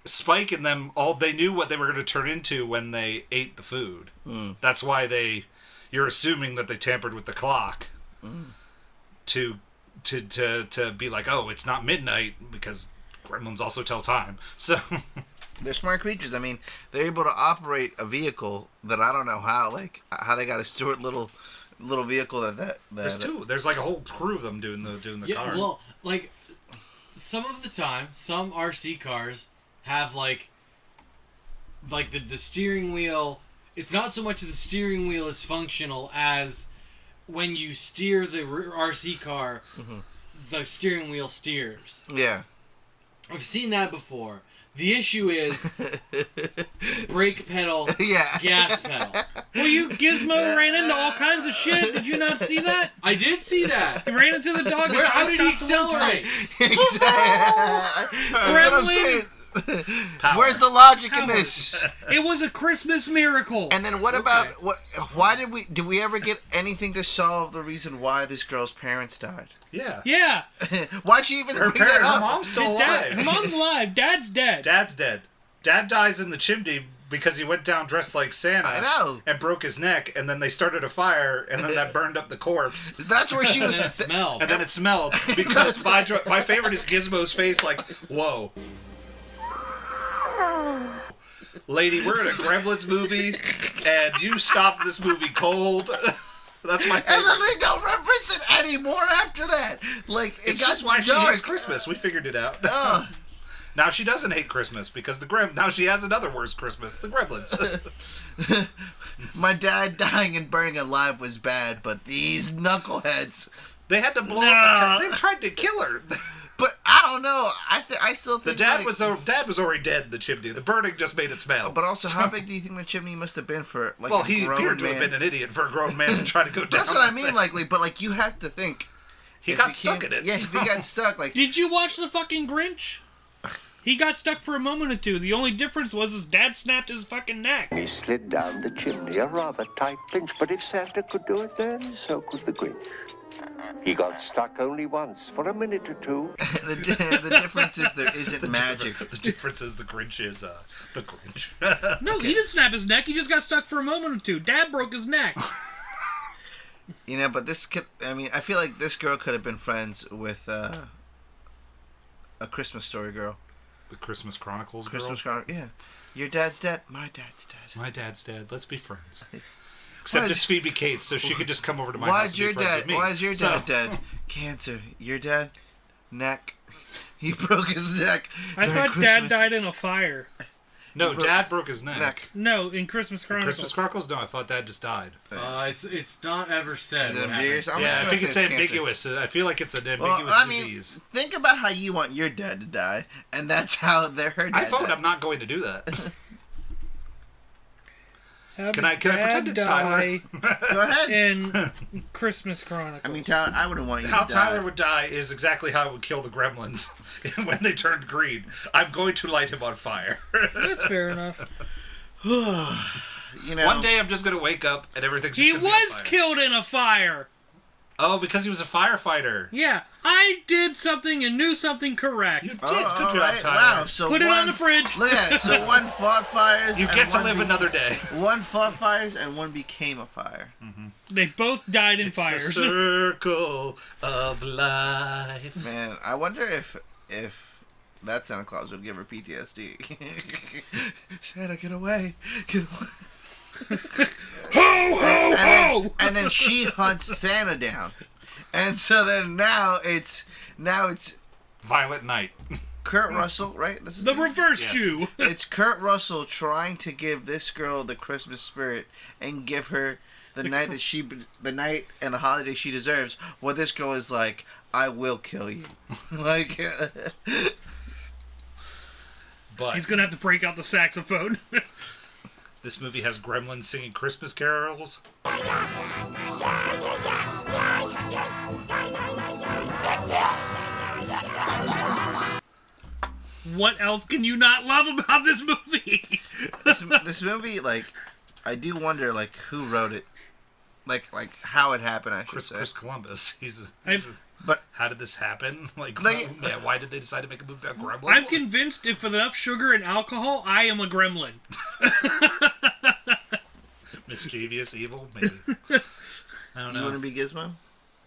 [SPEAKER 1] Spike and them they knew what they were going to turn into when they ate the food. That's why you're assuming that they tampered with the clock to be like, oh, it's not midnight because Gremlins also tell time. So
[SPEAKER 3] They're smart creatures. I mean, they're able to operate a vehicle that I don't know how they got a Stuart little vehicle that
[SPEAKER 1] there's two. There's like a whole crew of them doing the
[SPEAKER 4] Yeah,
[SPEAKER 1] car.
[SPEAKER 4] well, like, some of the time, some RC cars have, like the steering wheel. It's not so much the steering wheel is functional as when you steer the RC car, the steering wheel steers.
[SPEAKER 3] Yeah.
[SPEAKER 4] I've seen that before. The issue is brake pedal,
[SPEAKER 3] Yeah.
[SPEAKER 4] gas pedal.
[SPEAKER 2] Well, Gizmo ran into all kinds of shit. Did you not see that?
[SPEAKER 4] I did see that.
[SPEAKER 2] He ran into the dog.
[SPEAKER 4] Where,
[SPEAKER 2] and
[SPEAKER 4] how
[SPEAKER 2] tried
[SPEAKER 4] did
[SPEAKER 2] to
[SPEAKER 4] he
[SPEAKER 2] stop the one
[SPEAKER 4] accelerate?
[SPEAKER 3] Exactly. That's what I'm saying.
[SPEAKER 1] Power.
[SPEAKER 3] Where's the logic in
[SPEAKER 2] Power.
[SPEAKER 3] this?
[SPEAKER 2] time. It was a Christmas miracle.
[SPEAKER 3] And then what about why did we ever get anything to solve the reason why this girl's parents died?
[SPEAKER 1] Yeah.
[SPEAKER 2] Yeah.
[SPEAKER 3] Why'd she even
[SPEAKER 1] Her
[SPEAKER 3] bring that up?
[SPEAKER 1] mom's still
[SPEAKER 2] Her
[SPEAKER 1] alive.
[SPEAKER 2] mom's alive. Dad's dead.
[SPEAKER 1] Dad's dead. Dad dies in the chimney because he went down dressed like Santa.
[SPEAKER 3] I know.
[SPEAKER 1] And broke his neck, and then they started a fire, and then that burned up the corpse.
[SPEAKER 3] That's where she
[SPEAKER 4] And then it smelled.
[SPEAKER 1] And then it smelled because my favorite is Gizmo's face, like, whoa. Lady, we're in a Gremlins movie, and you stopped this movie cold. That's my
[SPEAKER 3] And then
[SPEAKER 1] favorite.
[SPEAKER 3] they don't reference it anymore after that. Like it
[SPEAKER 1] It's
[SPEAKER 3] got
[SPEAKER 1] just why she
[SPEAKER 3] dark.
[SPEAKER 1] hates Christmas. We figured it out.
[SPEAKER 3] Ugh.
[SPEAKER 1] Now she doesn't hate Christmas because now she has another worse Christmas, the Gremlins.
[SPEAKER 3] My dad dying and burning alive was bad, but these knuckleheads.
[SPEAKER 1] They had to blow up. They tried to kill her.
[SPEAKER 3] But I don't know. I still
[SPEAKER 1] The
[SPEAKER 3] think
[SPEAKER 1] dad
[SPEAKER 3] like,
[SPEAKER 1] dad was already dead in the chimney. The burning just made it smell.
[SPEAKER 3] But also, how big do you think the chimney must have been for like
[SPEAKER 1] well,
[SPEAKER 3] a
[SPEAKER 1] he
[SPEAKER 3] grown
[SPEAKER 1] appeared to
[SPEAKER 3] man?
[SPEAKER 1] have been an idiot for a grown man to try to go down.
[SPEAKER 3] That's what I mean. Like, but you have to think.
[SPEAKER 1] he
[SPEAKER 3] if
[SPEAKER 1] got
[SPEAKER 3] you
[SPEAKER 1] stuck
[SPEAKER 3] can't-
[SPEAKER 1] in it.
[SPEAKER 3] Yeah, if he got stuck, like
[SPEAKER 2] Did you watch the fucking Grinch? He got stuck for a moment or two. The only difference was his dad snapped his fucking neck.
[SPEAKER 6] He slid down the chimney, a rather tight pinch, but if Santa could do it then, so could the Grinch. He got stuck only once, for a minute or two.
[SPEAKER 3] the difference is there isn't magic.
[SPEAKER 1] The difference is the Grinch is the Grinch.
[SPEAKER 2] No, he didn't snap his neck. He just got stuck for a moment or two. Dad broke his neck.
[SPEAKER 3] You know, but this could... I mean, I feel like this girl could have been friends with a Christmas Story girl.
[SPEAKER 1] The Christmas Chronicles girl?
[SPEAKER 3] Christmas Chronicles, yeah. Your dad's dead, my dad's dead.
[SPEAKER 1] My dad's dead. Let's be friends. Except it's Phoebe Cates, so she could just come over to my
[SPEAKER 3] Why
[SPEAKER 1] house
[SPEAKER 3] is
[SPEAKER 1] and be friends with me.
[SPEAKER 3] Why is your dad dead? Cancer. Your dad? Neck. He broke his neck.
[SPEAKER 2] I
[SPEAKER 3] during
[SPEAKER 2] thought
[SPEAKER 3] Christmas.
[SPEAKER 2] Dad died in a fire.
[SPEAKER 1] No, Dad broke his neck.
[SPEAKER 2] No, in Christmas Chronicles.
[SPEAKER 1] Christmas Chronicles? No, I thought Dad just died.
[SPEAKER 4] It's not ever said.
[SPEAKER 3] Is it
[SPEAKER 4] what
[SPEAKER 3] ambiguous?
[SPEAKER 4] happened.
[SPEAKER 3] I'm just
[SPEAKER 1] Yeah, I
[SPEAKER 3] gonna
[SPEAKER 1] think
[SPEAKER 3] say
[SPEAKER 1] it's
[SPEAKER 3] cancer.
[SPEAKER 1] ambiguous. I feel like it's an ambiguous
[SPEAKER 3] Well, I mean,
[SPEAKER 1] disease.
[SPEAKER 3] think about how you want your dad to die, and that's how her dad
[SPEAKER 1] I vote
[SPEAKER 3] died.
[SPEAKER 1] I'm not going to do that.
[SPEAKER 2] How
[SPEAKER 1] Can
[SPEAKER 2] did
[SPEAKER 1] I pretend
[SPEAKER 2] Dad
[SPEAKER 1] it's Tyler?
[SPEAKER 2] die
[SPEAKER 3] Go ahead.
[SPEAKER 2] in Christmas Chronicles?
[SPEAKER 3] I mean, Tyler, I wouldn't want you
[SPEAKER 1] How
[SPEAKER 3] to die.
[SPEAKER 1] Tyler would die is exactly how I would kill the gremlins when they turned green. I'm going to light him on fire.
[SPEAKER 2] That's fair enough.
[SPEAKER 3] You know,
[SPEAKER 1] One day I'm just going to wake up and everything's just
[SPEAKER 2] He
[SPEAKER 1] gonna be on
[SPEAKER 2] was
[SPEAKER 1] fire.
[SPEAKER 2] killed in a fire.
[SPEAKER 1] Oh, because he was a firefighter.
[SPEAKER 2] Yeah, I did something and knew something correct.
[SPEAKER 1] You did.
[SPEAKER 3] Oh,
[SPEAKER 1] Good
[SPEAKER 3] all
[SPEAKER 1] job,
[SPEAKER 3] right.
[SPEAKER 1] Tyler.
[SPEAKER 3] Wow. So
[SPEAKER 2] Put it
[SPEAKER 3] one,
[SPEAKER 2] on the fridge.
[SPEAKER 3] Look at it. So one fought fires.
[SPEAKER 1] You
[SPEAKER 3] and
[SPEAKER 1] get to
[SPEAKER 3] one
[SPEAKER 1] live another day.
[SPEAKER 3] One fought fires and one became a fire.
[SPEAKER 2] They both died in
[SPEAKER 1] It's
[SPEAKER 2] fires.
[SPEAKER 1] the circle of life.
[SPEAKER 3] Man, I wonder if that Santa Claus would give her PTSD. Santa, get away! Get away!
[SPEAKER 2] Ho ho ho!
[SPEAKER 3] And then she hunts Santa down, and so then now it's
[SPEAKER 1] Violet Night.
[SPEAKER 3] Kurt Russell, right? This is
[SPEAKER 2] The reverse
[SPEAKER 1] Yes.
[SPEAKER 2] Jew.
[SPEAKER 3] It's Kurt Russell trying to give this girl the Christmas spirit and give her the night and the holiday she deserves. Well, this girl is like, I will kill you. Like,
[SPEAKER 1] But
[SPEAKER 2] He's gonna have to break out the saxophone.
[SPEAKER 1] this movie has gremlins singing Christmas carols.
[SPEAKER 2] What else can you not love about this movie?
[SPEAKER 3] this movie, like, I do wonder, like, who wrote it, like how it happened. I should say.
[SPEAKER 1] Chris Columbus.
[SPEAKER 3] But
[SPEAKER 1] how did this happen? Like, why did they decide to make a movie about gremlins?
[SPEAKER 2] I'm convinced if with enough sugar and alcohol, I am a gremlin.
[SPEAKER 1] Mischievous, evil, maybe. I don't
[SPEAKER 3] you
[SPEAKER 1] know.
[SPEAKER 3] want to be Gizmo?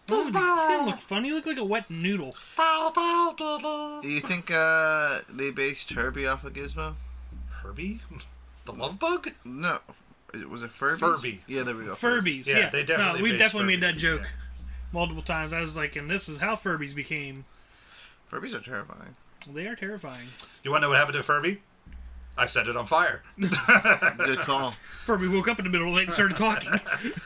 [SPEAKER 2] He didn't look funny. He looked like a wet noodle.
[SPEAKER 3] Do you think they based Herbie off of Gizmo?
[SPEAKER 1] Herbie? The love bug?
[SPEAKER 3] No. Was it Furby?
[SPEAKER 1] Furby.
[SPEAKER 3] Yeah, there we go.
[SPEAKER 2] Furbies,
[SPEAKER 1] Yeah,
[SPEAKER 2] yeah.
[SPEAKER 1] they definitely
[SPEAKER 2] we
[SPEAKER 1] based
[SPEAKER 2] definitely made
[SPEAKER 1] Furby,
[SPEAKER 2] that joke
[SPEAKER 1] yeah.
[SPEAKER 2] multiple times. I was like, and this is how Furbies became.
[SPEAKER 3] Furbies are terrifying.
[SPEAKER 2] They are terrifying.
[SPEAKER 1] You want to know what happened to Furby? I set it on fire.
[SPEAKER 3] Good call.
[SPEAKER 2] Furby woke up in the middle of the night and started talking.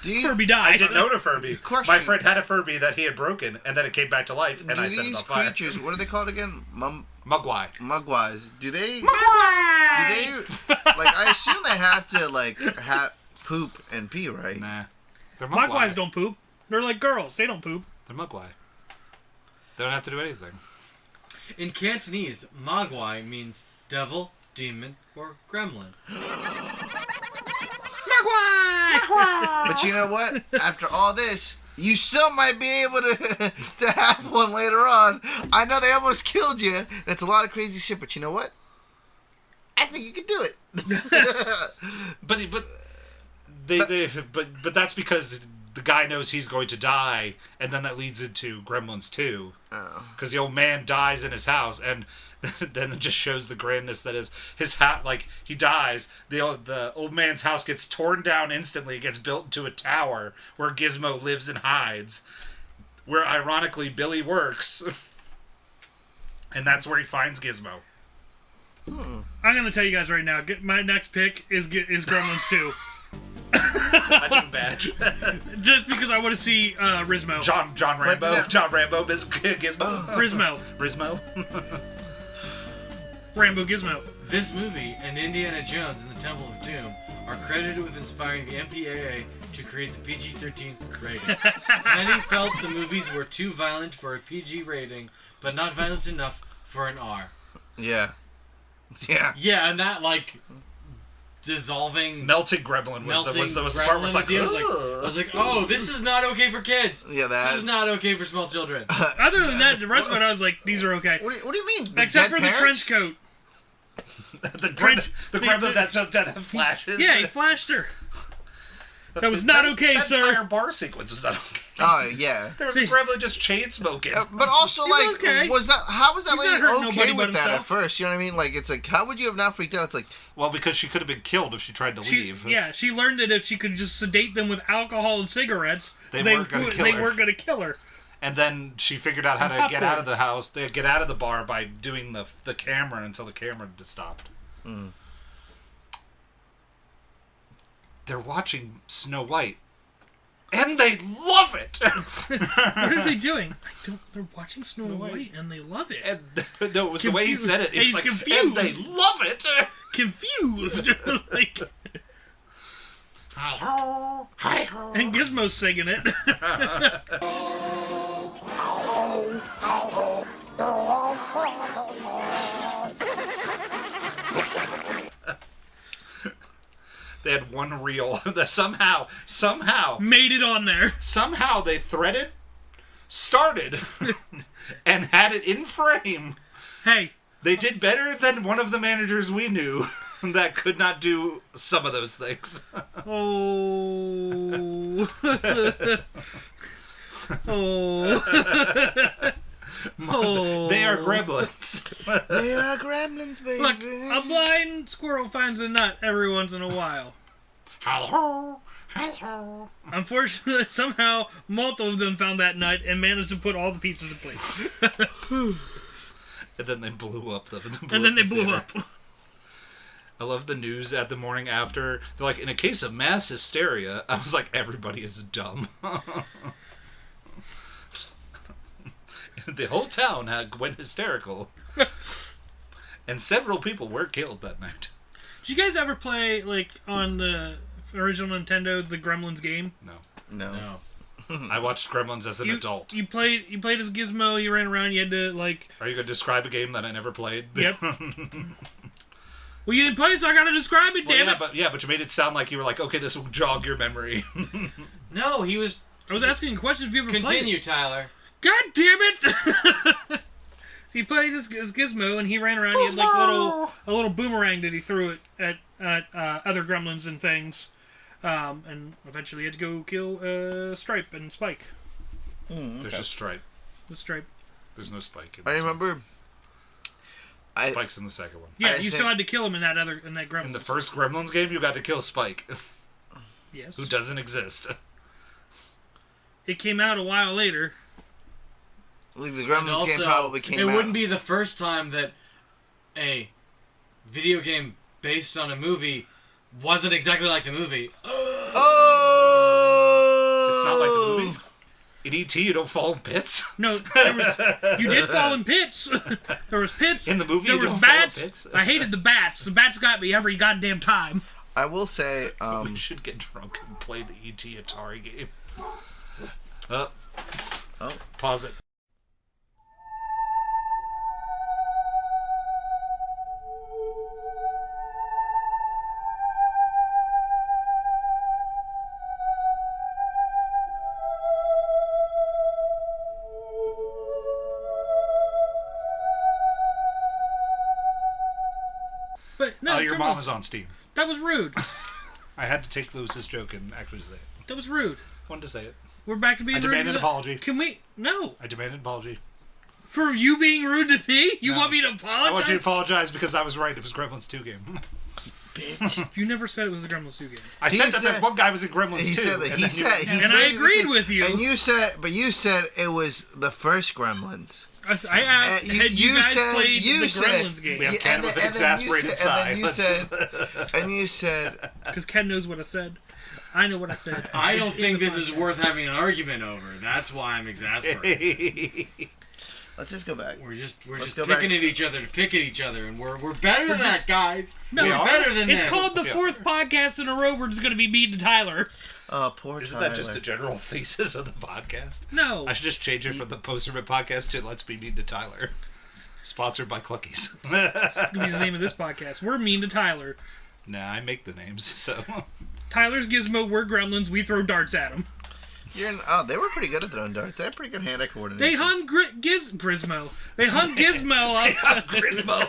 [SPEAKER 3] Do you,
[SPEAKER 2] Furby died.
[SPEAKER 1] I didn't own a Furby.
[SPEAKER 3] Question.
[SPEAKER 1] My friend had a Furby that he had broken, and then it came back to life, and
[SPEAKER 3] do
[SPEAKER 1] I set it
[SPEAKER 3] these
[SPEAKER 1] on fire.
[SPEAKER 3] creatures, what are they called again?
[SPEAKER 1] Mugwai.
[SPEAKER 3] Mugwais. Do they?
[SPEAKER 2] Mugwai!
[SPEAKER 3] Do they? Like, I assume they have to like poop and pee, right?
[SPEAKER 1] Nah. They're Mugwai.
[SPEAKER 2] Mogwais don't poop. They're like girls. They don't poop.
[SPEAKER 1] They're Mugwai. They don't have to do anything.
[SPEAKER 4] In Cantonese, Mogwai means devil, demon, or gremlin.
[SPEAKER 2] Mogwai!
[SPEAKER 3] But you know what? After all this, you still might be able to have one later on. I know they almost killed you. And it's a lot of crazy shit, but you know what? I think you can do it.
[SPEAKER 1] But that's because the guy knows he's going to die, and then that leads into Gremlins 2. Because the old man dies in his house, and then it just shows the grandness that is his hat. Like, he dies, the old man's house gets torn down instantly. It gets built into a tower where Gizmo lives and hides, where ironically Billy works, and that's where he finds Gizmo.
[SPEAKER 2] I'm gonna tell you guys right now. My next pick is Gremlins 2.
[SPEAKER 1] I think badge.
[SPEAKER 2] Just because I want to see Rizmo.
[SPEAKER 1] John Rambo.
[SPEAKER 3] no.
[SPEAKER 1] John Rambo. Gizmo.
[SPEAKER 2] Rizmo.
[SPEAKER 1] Rizmo.
[SPEAKER 2] Rambo Gizmo.
[SPEAKER 4] This movie and Indiana Jones and the Temple of Doom are credited with inspiring the MPAA to create the PG-13 rating. Many felt the movies were too violent for a PG rating, but not violent enough for an R.
[SPEAKER 3] Yeah. Yeah.
[SPEAKER 4] Yeah, and that like dissolving,
[SPEAKER 1] Melting Gremlin was the part where it's like,
[SPEAKER 4] I was like, oh, this is not okay for kids.
[SPEAKER 3] Yeah,
[SPEAKER 4] This is not okay for small children.
[SPEAKER 2] Other than that, the rest of it, I was like, these are okay.
[SPEAKER 3] What do you mean? The
[SPEAKER 2] Except
[SPEAKER 3] dead
[SPEAKER 2] for the
[SPEAKER 3] parents?
[SPEAKER 2] trench coat.
[SPEAKER 1] the
[SPEAKER 2] Trench-
[SPEAKER 1] Gremlin that flashes.
[SPEAKER 2] Yeah, he flashed her. That was not okay,
[SPEAKER 1] that
[SPEAKER 2] sir.
[SPEAKER 1] entire bar sequence was not okay.
[SPEAKER 3] Oh yeah.
[SPEAKER 1] There was a Gremlin just chain smoking.
[SPEAKER 3] But also,
[SPEAKER 2] He's
[SPEAKER 3] like,
[SPEAKER 2] okay.
[SPEAKER 3] how was that
[SPEAKER 2] He's not
[SPEAKER 3] lady
[SPEAKER 2] hurting
[SPEAKER 3] okay
[SPEAKER 2] nobody
[SPEAKER 3] with
[SPEAKER 2] but
[SPEAKER 3] that at
[SPEAKER 2] himself.
[SPEAKER 3] first? You know what I mean? Like, it's like, how would you have not freaked out? It's like,
[SPEAKER 1] Well, because she could have been killed if she tried to leave.
[SPEAKER 2] She learned that if she could just sedate them with alcohol and cigarettes,
[SPEAKER 1] They weren't gonna kill her.
[SPEAKER 2] weren't going to kill her.
[SPEAKER 1] And then she figured out how to
[SPEAKER 2] Popcorn.
[SPEAKER 1] get out of the house, get out of the bar by doing the camera until the camera stopped. They're watching Snow White. And they love it!
[SPEAKER 2] What are they doing? They're watching Snow White and they love it.
[SPEAKER 1] And, no, it was the way he said it.
[SPEAKER 2] And
[SPEAKER 1] It's
[SPEAKER 2] he's
[SPEAKER 1] like,
[SPEAKER 2] confused.
[SPEAKER 1] and they love it!
[SPEAKER 2] Confused. Like,
[SPEAKER 1] Hi-ho, hi-ho.
[SPEAKER 2] and Gizmo's singing it.
[SPEAKER 1] They had one reel that somehow
[SPEAKER 2] Made it on there.
[SPEAKER 1] somehow they threaded, started, and had it in frame.
[SPEAKER 2] Hey,
[SPEAKER 1] They did better than one of the managers we knew that could not do some of those things.
[SPEAKER 2] oh. oh. Oh.
[SPEAKER 1] They are gremlins.
[SPEAKER 3] they are gremlins, baby.
[SPEAKER 2] Look, a blind squirrel finds a nut every once in a while.
[SPEAKER 1] Hello, hello.
[SPEAKER 2] Unfortunately, somehow, multiple of them found that nut and managed to put all the pieces in place.
[SPEAKER 1] And then they blew up the
[SPEAKER 2] blew
[SPEAKER 1] theater.
[SPEAKER 2] up.
[SPEAKER 1] I love the news at the morning after. They're like, in a case of mass hysteria. I was like, everybody is dumb. The whole town went hysterical. And several people were killed that night.
[SPEAKER 2] Did you guys ever play, like, on the original Nintendo, the Gremlins game?
[SPEAKER 3] No.
[SPEAKER 1] I watched Gremlins as an adult.
[SPEAKER 2] You played as Gizmo, you ran around, you had to, like...
[SPEAKER 1] Are you going to describe a game that I never played?
[SPEAKER 2] Yep. Well, you didn't play it, so I gotta describe it, damn it!
[SPEAKER 1] But you made it sound like you were like, okay, this will jog your memory.
[SPEAKER 4] No, he was.
[SPEAKER 2] I was asking questions if you ever played
[SPEAKER 4] Continue,
[SPEAKER 2] it.
[SPEAKER 4] Tyler.
[SPEAKER 2] God damn it! So he played as Gizmo, and he ran around. He had like a little boomerang that he threw at other gremlins and things, and eventually he had to go kill Stripe and Spike.
[SPEAKER 1] There's just Stripe.
[SPEAKER 2] The Stripe.
[SPEAKER 1] There's no Spike.
[SPEAKER 3] I remember.
[SPEAKER 1] Spike's in the second one.
[SPEAKER 2] Yeah,
[SPEAKER 3] I
[SPEAKER 2] you
[SPEAKER 3] think-
[SPEAKER 2] still had to kill him in that Gremlins.
[SPEAKER 1] In the first Gremlins game, you got to kill Spike,
[SPEAKER 2] Yes.
[SPEAKER 1] who doesn't exist.
[SPEAKER 2] It came out a while later.
[SPEAKER 3] Like, the
[SPEAKER 4] And
[SPEAKER 3] Gremlins
[SPEAKER 4] also,
[SPEAKER 3] game probably came out.
[SPEAKER 4] it wouldn't be the first time that a video game based on a movie wasn't exactly like the movie.
[SPEAKER 3] Oh!
[SPEAKER 1] It's not like the movie. In E.T., you don't fall in pits.
[SPEAKER 2] No, you did fall in pits. There was pits.
[SPEAKER 1] In the movie,
[SPEAKER 2] there
[SPEAKER 1] you
[SPEAKER 2] was
[SPEAKER 1] don't fall in
[SPEAKER 2] bats.
[SPEAKER 1] pits.
[SPEAKER 2] I hated the bats. The bats got me every goddamn time.
[SPEAKER 3] I will say,
[SPEAKER 1] We should get drunk and play the E.T. Atari game. Oh. Pause it.
[SPEAKER 2] But no,
[SPEAKER 1] Your
[SPEAKER 2] come
[SPEAKER 1] mom
[SPEAKER 2] on.
[SPEAKER 1] is on Steam.
[SPEAKER 2] That was rude.
[SPEAKER 1] I had to take Lewis's joke and actually say it.
[SPEAKER 2] That was rude.
[SPEAKER 1] Wanted to say it.
[SPEAKER 2] We're back to being
[SPEAKER 1] I
[SPEAKER 2] rude.
[SPEAKER 1] demand
[SPEAKER 2] to
[SPEAKER 1] an
[SPEAKER 2] the-
[SPEAKER 1] apology.
[SPEAKER 2] Can we? No.
[SPEAKER 1] I demand an apology.
[SPEAKER 2] For you being rude to me? You
[SPEAKER 1] No.
[SPEAKER 2] want me to apologize?
[SPEAKER 1] I want you to apologize because I was right. It was Gremlins 2 game.
[SPEAKER 2] You never said it was a Gremlins 2 game.
[SPEAKER 1] I
[SPEAKER 3] He
[SPEAKER 1] said that
[SPEAKER 3] said-
[SPEAKER 1] one guy was in Gremlins 2.
[SPEAKER 3] he said that
[SPEAKER 1] and
[SPEAKER 3] he
[SPEAKER 1] then
[SPEAKER 3] said he's
[SPEAKER 2] And I
[SPEAKER 3] basically
[SPEAKER 2] agreed
[SPEAKER 3] said-
[SPEAKER 2] with you.
[SPEAKER 3] And you said it was the first Gremlins.
[SPEAKER 2] I asked, had you guys played the Gremlins
[SPEAKER 1] We
[SPEAKER 2] game?
[SPEAKER 1] have
[SPEAKER 3] Yeah,
[SPEAKER 1] Ken
[SPEAKER 3] and
[SPEAKER 1] with
[SPEAKER 3] then-
[SPEAKER 1] an
[SPEAKER 3] and then you
[SPEAKER 1] exasperated
[SPEAKER 3] said-
[SPEAKER 1] sigh.
[SPEAKER 3] and then you
[SPEAKER 1] Let's
[SPEAKER 3] said-
[SPEAKER 1] just-
[SPEAKER 3] And you said,
[SPEAKER 2] Because Ken knows what I said. I know what I said.
[SPEAKER 4] I don't
[SPEAKER 2] It's in
[SPEAKER 4] think
[SPEAKER 2] the
[SPEAKER 4] this is
[SPEAKER 2] podcast.
[SPEAKER 4] worth having an argument over. That's why I'm exasperated.
[SPEAKER 3] let's just go back.
[SPEAKER 4] We're just
[SPEAKER 3] go
[SPEAKER 4] picking
[SPEAKER 3] back.
[SPEAKER 4] at each other to pick at each other, and we're better than that, guys.
[SPEAKER 2] No,
[SPEAKER 1] We
[SPEAKER 4] we're
[SPEAKER 1] are?
[SPEAKER 4] better than
[SPEAKER 2] It's
[SPEAKER 4] that.
[SPEAKER 2] called the fourth podcast in a row. We're just going to be mean to Tyler.
[SPEAKER 3] Oh, poor
[SPEAKER 1] Isn't
[SPEAKER 3] Tyler.
[SPEAKER 1] that just the general thesis of the podcast?
[SPEAKER 2] No.
[SPEAKER 1] I should just change it from the Posterman podcast to Let's Be Mean to Tyler. Sponsored by Cluckies.
[SPEAKER 2] That's gonna be the name of this podcast. We're mean to Tyler.
[SPEAKER 1] Nah, I make the names, so...
[SPEAKER 2] Tyler's Gizmo, we're Gremlins, we throw darts at him.
[SPEAKER 3] They were pretty good at throwing darts. They had pretty good hand-eye coordination.
[SPEAKER 2] They hung Gizmo. They hung Gizmo up.
[SPEAKER 1] Gizmo.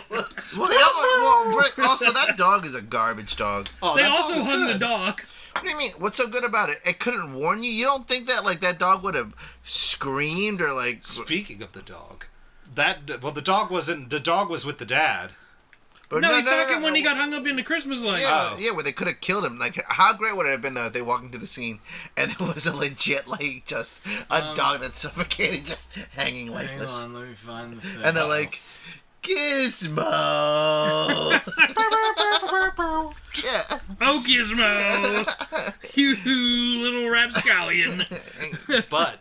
[SPEAKER 3] Well, also, that dog is a garbage dog.
[SPEAKER 1] Oh,
[SPEAKER 2] They
[SPEAKER 1] that
[SPEAKER 2] also
[SPEAKER 1] dog was
[SPEAKER 2] hung the
[SPEAKER 1] good.
[SPEAKER 2] dog.
[SPEAKER 3] What do you mean? What's so good about it? It couldn't warn you? You don't think that, like, that dog would have screamed or, like...
[SPEAKER 1] Speaking of the dog, the dog wasn't. The dog was with the dad.
[SPEAKER 3] But
[SPEAKER 2] No, he's talking when he got hung up in the Christmas lights.
[SPEAKER 3] Yeah,
[SPEAKER 1] Oh.
[SPEAKER 3] yeah, where they could have killed him. Like, how great would it have been, though, if they walked into the scene and there was a legit, like, just a dog that's suffocating, just hanging
[SPEAKER 4] Hang
[SPEAKER 3] lifeless.
[SPEAKER 4] on, let me find the thing.
[SPEAKER 3] And they're like, Gizmo! Yeah.
[SPEAKER 2] Oh, Gizmo! You little rapscallion.
[SPEAKER 1] But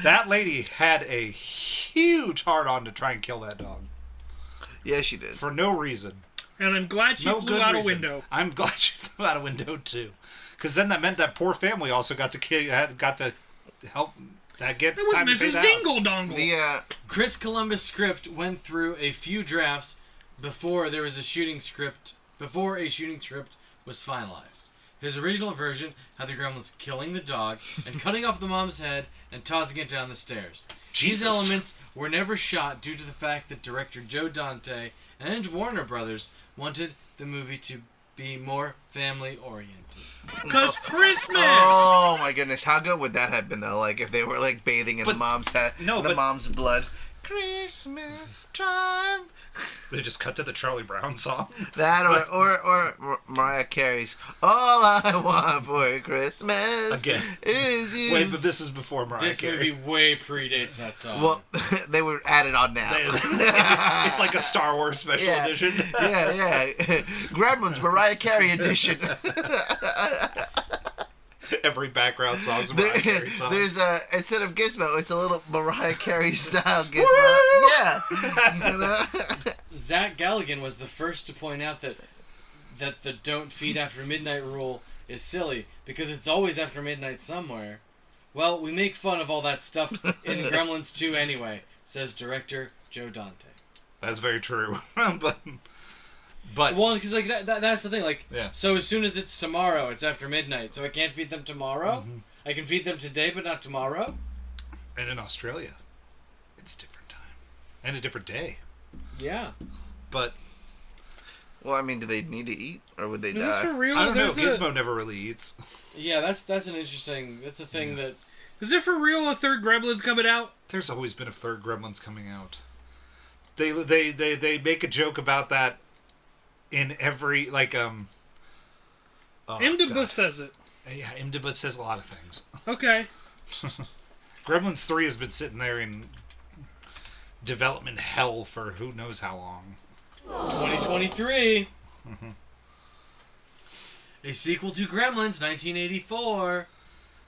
[SPEAKER 1] that lady had a huge heart-on to try and kill that dog
[SPEAKER 3] Yeah, she did.
[SPEAKER 1] for no reason.
[SPEAKER 2] And I'm glad she
[SPEAKER 1] No
[SPEAKER 2] flew
[SPEAKER 1] good
[SPEAKER 2] out
[SPEAKER 1] reason.
[SPEAKER 2] a window.
[SPEAKER 1] I'm glad she flew out a window too, because then that meant that poor family also got to help get
[SPEAKER 2] It was
[SPEAKER 1] time to pay
[SPEAKER 2] Mrs.
[SPEAKER 1] the house.
[SPEAKER 2] Dingle Dongle.
[SPEAKER 3] The,
[SPEAKER 4] Chris Columbus' script went through a few drafts before there was a shooting script. Before a shooting script was finalized. His original version had the Gremlins killing the dog and cutting off the mom's head and tossing it down the stairs.
[SPEAKER 1] Jesus.
[SPEAKER 4] These elements were never shot due to the fact that director Joe Dante and Warner Brothers wanted the movie to be more family-oriented.
[SPEAKER 2] Because Christmas!
[SPEAKER 3] oh, my goodness. How good would that have been, though? Like, if they were, like, bathing in
[SPEAKER 1] But-
[SPEAKER 3] the mom's head,
[SPEAKER 1] no,
[SPEAKER 3] the
[SPEAKER 1] but-
[SPEAKER 3] mom's blood. Christmas time.
[SPEAKER 1] They just cut to the Charlie Brown song.
[SPEAKER 3] That or Mariah Carey's All I Want for Christmas
[SPEAKER 1] Again.
[SPEAKER 3] is You.
[SPEAKER 1] Wait, but this is before Mariah
[SPEAKER 4] This
[SPEAKER 1] Carey.
[SPEAKER 4] movie way predates that song.
[SPEAKER 3] Well, they were added on now.
[SPEAKER 1] It's like a Star Wars special
[SPEAKER 3] Yeah.
[SPEAKER 1] edition.
[SPEAKER 3] yeah. Gremlins Mariah Carey edition.
[SPEAKER 1] Every background song's a Mariah Carey song.
[SPEAKER 3] There's instead of Gizmo, it's a little Mariah Carey style Gizmo. Yeah. You know?
[SPEAKER 4] Zach Galligan was the first to point out that the don't feed after midnight rule is silly because it's always after midnight somewhere. Well, we make fun of all that stuff in Gremlins 2 anyway, says director Joe Dante.
[SPEAKER 1] That's very true. but
[SPEAKER 4] Well, because like that's the thing. Like,
[SPEAKER 1] Yeah.
[SPEAKER 4] so as soon as it's tomorrow, it's after midnight. So I can't feed them tomorrow.
[SPEAKER 1] Mm-hmm.
[SPEAKER 4] I can feed them today, but not tomorrow.
[SPEAKER 1] and in Australia, it's a different time and a different day.
[SPEAKER 4] Yeah.
[SPEAKER 1] But
[SPEAKER 3] Well, I mean, do they need to eat or would they
[SPEAKER 2] Is this
[SPEAKER 3] die?
[SPEAKER 2] for real?
[SPEAKER 1] I don't know.
[SPEAKER 2] There's a-
[SPEAKER 1] Gizmo never really eats.
[SPEAKER 4] Yeah, that's an interesting. That's a thing that.
[SPEAKER 2] Is it for real a third Gremlins coming out?
[SPEAKER 1] There's always been a third Gremlins coming out. They make a joke about that in every oh,
[SPEAKER 2] Imdibus
[SPEAKER 1] God.
[SPEAKER 2] says it.
[SPEAKER 1] Yeah, Imdibus says a lot of things.
[SPEAKER 2] Okay.
[SPEAKER 1] Gremlins 3 has been sitting there in development hell for who knows how long.
[SPEAKER 4] 2023. A sequel to Gremlins, 1984,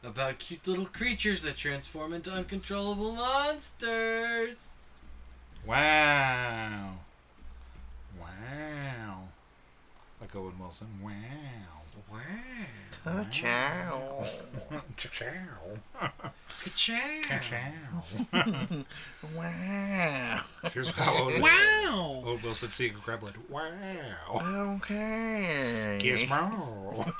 [SPEAKER 4] about cute little creatures that transform into uncontrollable monsters.
[SPEAKER 1] Wow. Like Owen Wilson. Wow.
[SPEAKER 4] Wow.
[SPEAKER 3] Ciao.
[SPEAKER 1] Ciao.
[SPEAKER 4] Ka-chow.
[SPEAKER 1] Ciao.
[SPEAKER 3] Wow.
[SPEAKER 1] Here's how Owen
[SPEAKER 2] Wow.
[SPEAKER 1] Wilson seeing a gremlin. Wow.
[SPEAKER 3] Okay.
[SPEAKER 1] Gizmo.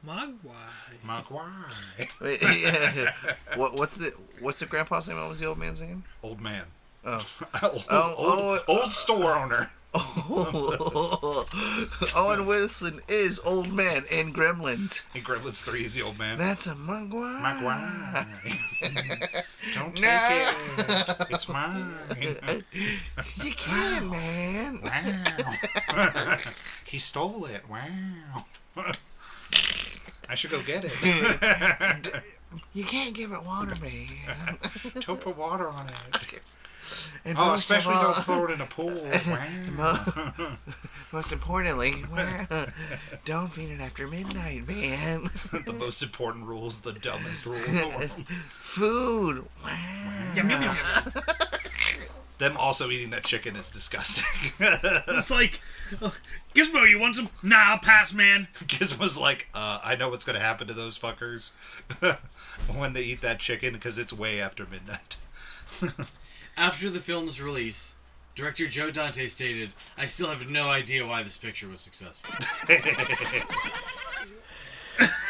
[SPEAKER 2] Mogwai.
[SPEAKER 1] Mogwai.
[SPEAKER 3] Wait, yeah. What's the grandpa's name? What was the old man's name?
[SPEAKER 1] Old man.
[SPEAKER 3] Oh.
[SPEAKER 1] Old store owner.
[SPEAKER 3] Owen Wilson is old man in Gremlins.
[SPEAKER 1] In Gremlins 3, he's the old man.
[SPEAKER 3] That's a Mogwai.
[SPEAKER 1] Mogwai. Don't take
[SPEAKER 3] No.
[SPEAKER 1] it. It's mine.
[SPEAKER 3] You can, man.
[SPEAKER 1] Wow. He stole it. Wow. I should go get it.
[SPEAKER 3] You can't give it water, man.
[SPEAKER 1] Don't put water on it.
[SPEAKER 3] And
[SPEAKER 1] Oh,
[SPEAKER 3] most of
[SPEAKER 1] especially
[SPEAKER 3] all-
[SPEAKER 1] don't throw it in a pool. Wow.
[SPEAKER 3] Most importantly, don't feed it after midnight, man.
[SPEAKER 1] The most important rule is the dumbest rule in the world.
[SPEAKER 3] Food.
[SPEAKER 2] Yum, yum, yum, yum.
[SPEAKER 1] Them also eating that chicken is disgusting.
[SPEAKER 2] It's like, Gizmo, you want some? Nah, pass, man.
[SPEAKER 1] Gizmo's like, I know what's going to happen to those fuckers when they eat that chicken because it's way after midnight.
[SPEAKER 4] After the film's release, director Joe Dante stated, "I still have no idea why this picture was successful."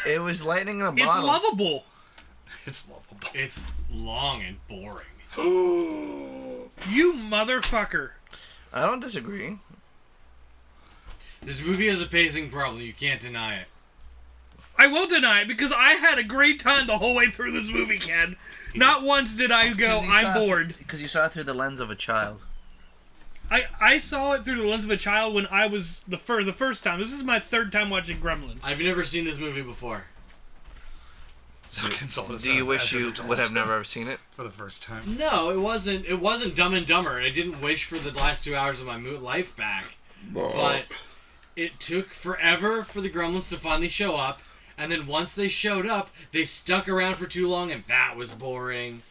[SPEAKER 3] It was lightning in a
[SPEAKER 2] It's
[SPEAKER 3] bottle.
[SPEAKER 2] lovable.
[SPEAKER 1] It's lovable.
[SPEAKER 4] It's long and boring.
[SPEAKER 2] You motherfucker.
[SPEAKER 3] I don't disagree.
[SPEAKER 4] This movie has a pacing problem. You can't deny it.
[SPEAKER 2] I will deny it because I had a great time the whole way through this movie, Ken. Not once did I go, I'm bored.
[SPEAKER 3] Because you saw it through the lens of a child.
[SPEAKER 2] I saw it through the lens of a child when I was the first time. This is my third time watching Gremlins.
[SPEAKER 4] I've never seen this movie before.
[SPEAKER 1] So console us
[SPEAKER 3] Do you
[SPEAKER 1] as
[SPEAKER 3] wish
[SPEAKER 1] an
[SPEAKER 3] you
[SPEAKER 1] adult
[SPEAKER 3] would have never ever seen it?
[SPEAKER 1] for the first time?
[SPEAKER 4] No, it wasn't. It wasn't Dumb and Dumber, and I didn't wish for the last 2 hours of my life back. But it took forever for the Gremlins to finally show up, and then once they showed up, they stuck around for too long, and that was boring.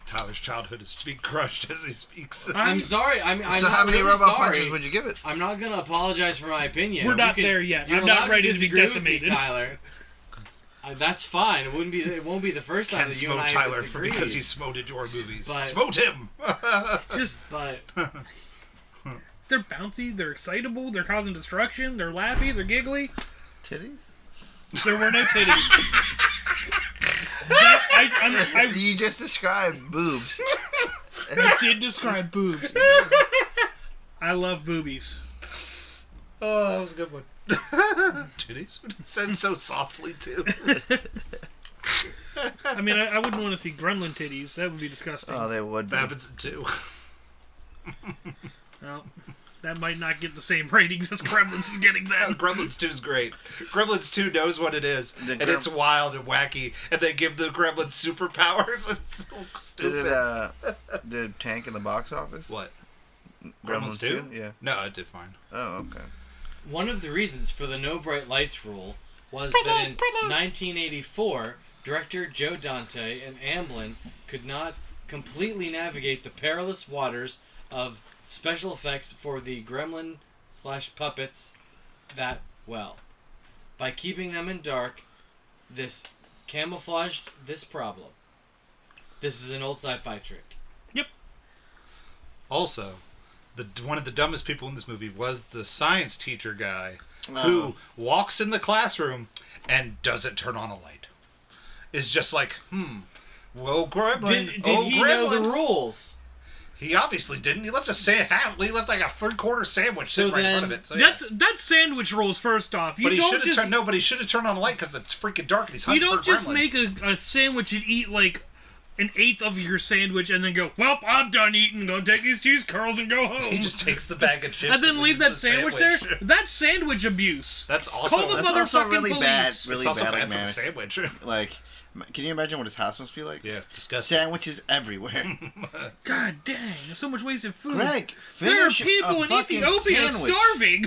[SPEAKER 1] Tyler's childhood is being crushed as he speaks.
[SPEAKER 4] I'm sorry. I'm
[SPEAKER 3] So how
[SPEAKER 4] not
[SPEAKER 3] many
[SPEAKER 4] really
[SPEAKER 3] robot
[SPEAKER 4] sorry.
[SPEAKER 3] punches would you give it?
[SPEAKER 4] I'm not gonna apologize for my opinion.
[SPEAKER 2] We're not
[SPEAKER 4] You
[SPEAKER 2] there yet.
[SPEAKER 4] You're
[SPEAKER 2] I'm not
[SPEAKER 4] allowed
[SPEAKER 2] ready to be
[SPEAKER 4] disagree with me,
[SPEAKER 2] decimated.
[SPEAKER 4] Tyler. That's fine. It won't be the first time
[SPEAKER 1] Ken
[SPEAKER 4] that you and I
[SPEAKER 1] smote
[SPEAKER 4] have
[SPEAKER 1] Tyler
[SPEAKER 4] disagreed.
[SPEAKER 1] because he smoted your movies.
[SPEAKER 4] But-
[SPEAKER 1] Smote him!
[SPEAKER 2] Just,
[SPEAKER 4] But
[SPEAKER 2] they're bouncy, they're excitable, they're causing destruction, they're laughy, they're giggly.
[SPEAKER 3] Titties?
[SPEAKER 2] There were no titties. I
[SPEAKER 3] You just described boobs.
[SPEAKER 2] did describe boobs. I love boobies.
[SPEAKER 1] Oh, that was a good one. Titties? Said so softly, too.
[SPEAKER 2] I mean, I wouldn't want to see Gremlin titties. That would be disgusting.
[SPEAKER 3] Oh, they would be.
[SPEAKER 1] Babbitts, too.
[SPEAKER 2] Well, that might not get the same ratings as Gremlins is getting then.
[SPEAKER 1] Gremlins 2 is great. Gremlins 2 knows what it is,
[SPEAKER 3] The
[SPEAKER 1] and it's wild and wacky, and they give the Gremlins superpowers. It's so stupid.
[SPEAKER 3] Did it tank in the box office?
[SPEAKER 1] What?
[SPEAKER 3] Gremlins 2? Yeah.
[SPEAKER 1] No, it did fine.
[SPEAKER 3] Oh, okay.
[SPEAKER 4] one of the reasons for the no bright lights rule was that in 1984, director Joe Dante and Amblin could not completely navigate the perilous waters of special effects for the Gremlin/puppets that well. By keeping them in dark, this camouflaged this problem. This is an old sci-fi trick.
[SPEAKER 2] Yep.
[SPEAKER 1] Also, one of the dumbest people in this movie was the science teacher guy
[SPEAKER 3] Oh.
[SPEAKER 1] who walks in the classroom and doesn't turn on a light. It's just like, well, Gremlin.
[SPEAKER 4] Did he know the rules?
[SPEAKER 1] He obviously didn't. He left he left like a 3/4 sandwich sitting right in front of it. So, yeah.
[SPEAKER 2] That's sandwich rolls first off. You
[SPEAKER 1] But he
[SPEAKER 2] don't
[SPEAKER 1] should have
[SPEAKER 2] just
[SPEAKER 1] turned. No, but he should have turned on the light because it's freaking dark and he's
[SPEAKER 2] you
[SPEAKER 1] hunting
[SPEAKER 2] don't
[SPEAKER 1] for a
[SPEAKER 2] just
[SPEAKER 1] gremlin.
[SPEAKER 2] make a sandwich and eat like an eighth of your sandwich and then go, well, I'm done eating. Gonna take these cheese curls and go home.
[SPEAKER 1] He just takes the bag of chips
[SPEAKER 2] and then leave that
[SPEAKER 1] leaves the
[SPEAKER 2] sandwich there. That's sandwich abuse.
[SPEAKER 1] That's also
[SPEAKER 2] Call the
[SPEAKER 3] That's also
[SPEAKER 2] motherfucking
[SPEAKER 3] really
[SPEAKER 2] police.
[SPEAKER 3] bad. Really
[SPEAKER 1] it's also
[SPEAKER 3] bad,
[SPEAKER 1] bad
[SPEAKER 3] like,
[SPEAKER 1] for the
[SPEAKER 3] manners.
[SPEAKER 1] sandwich.
[SPEAKER 3] Like, can you imagine what his house must be like?
[SPEAKER 1] Yeah, disgusting.
[SPEAKER 3] Sandwiches everywhere.
[SPEAKER 2] God dang, there's so much wasted food.
[SPEAKER 3] Greg,
[SPEAKER 2] There are
[SPEAKER 3] finish
[SPEAKER 2] people
[SPEAKER 3] a
[SPEAKER 2] in
[SPEAKER 3] fucking
[SPEAKER 2] Ethiopia
[SPEAKER 3] sandwich.
[SPEAKER 2] starving.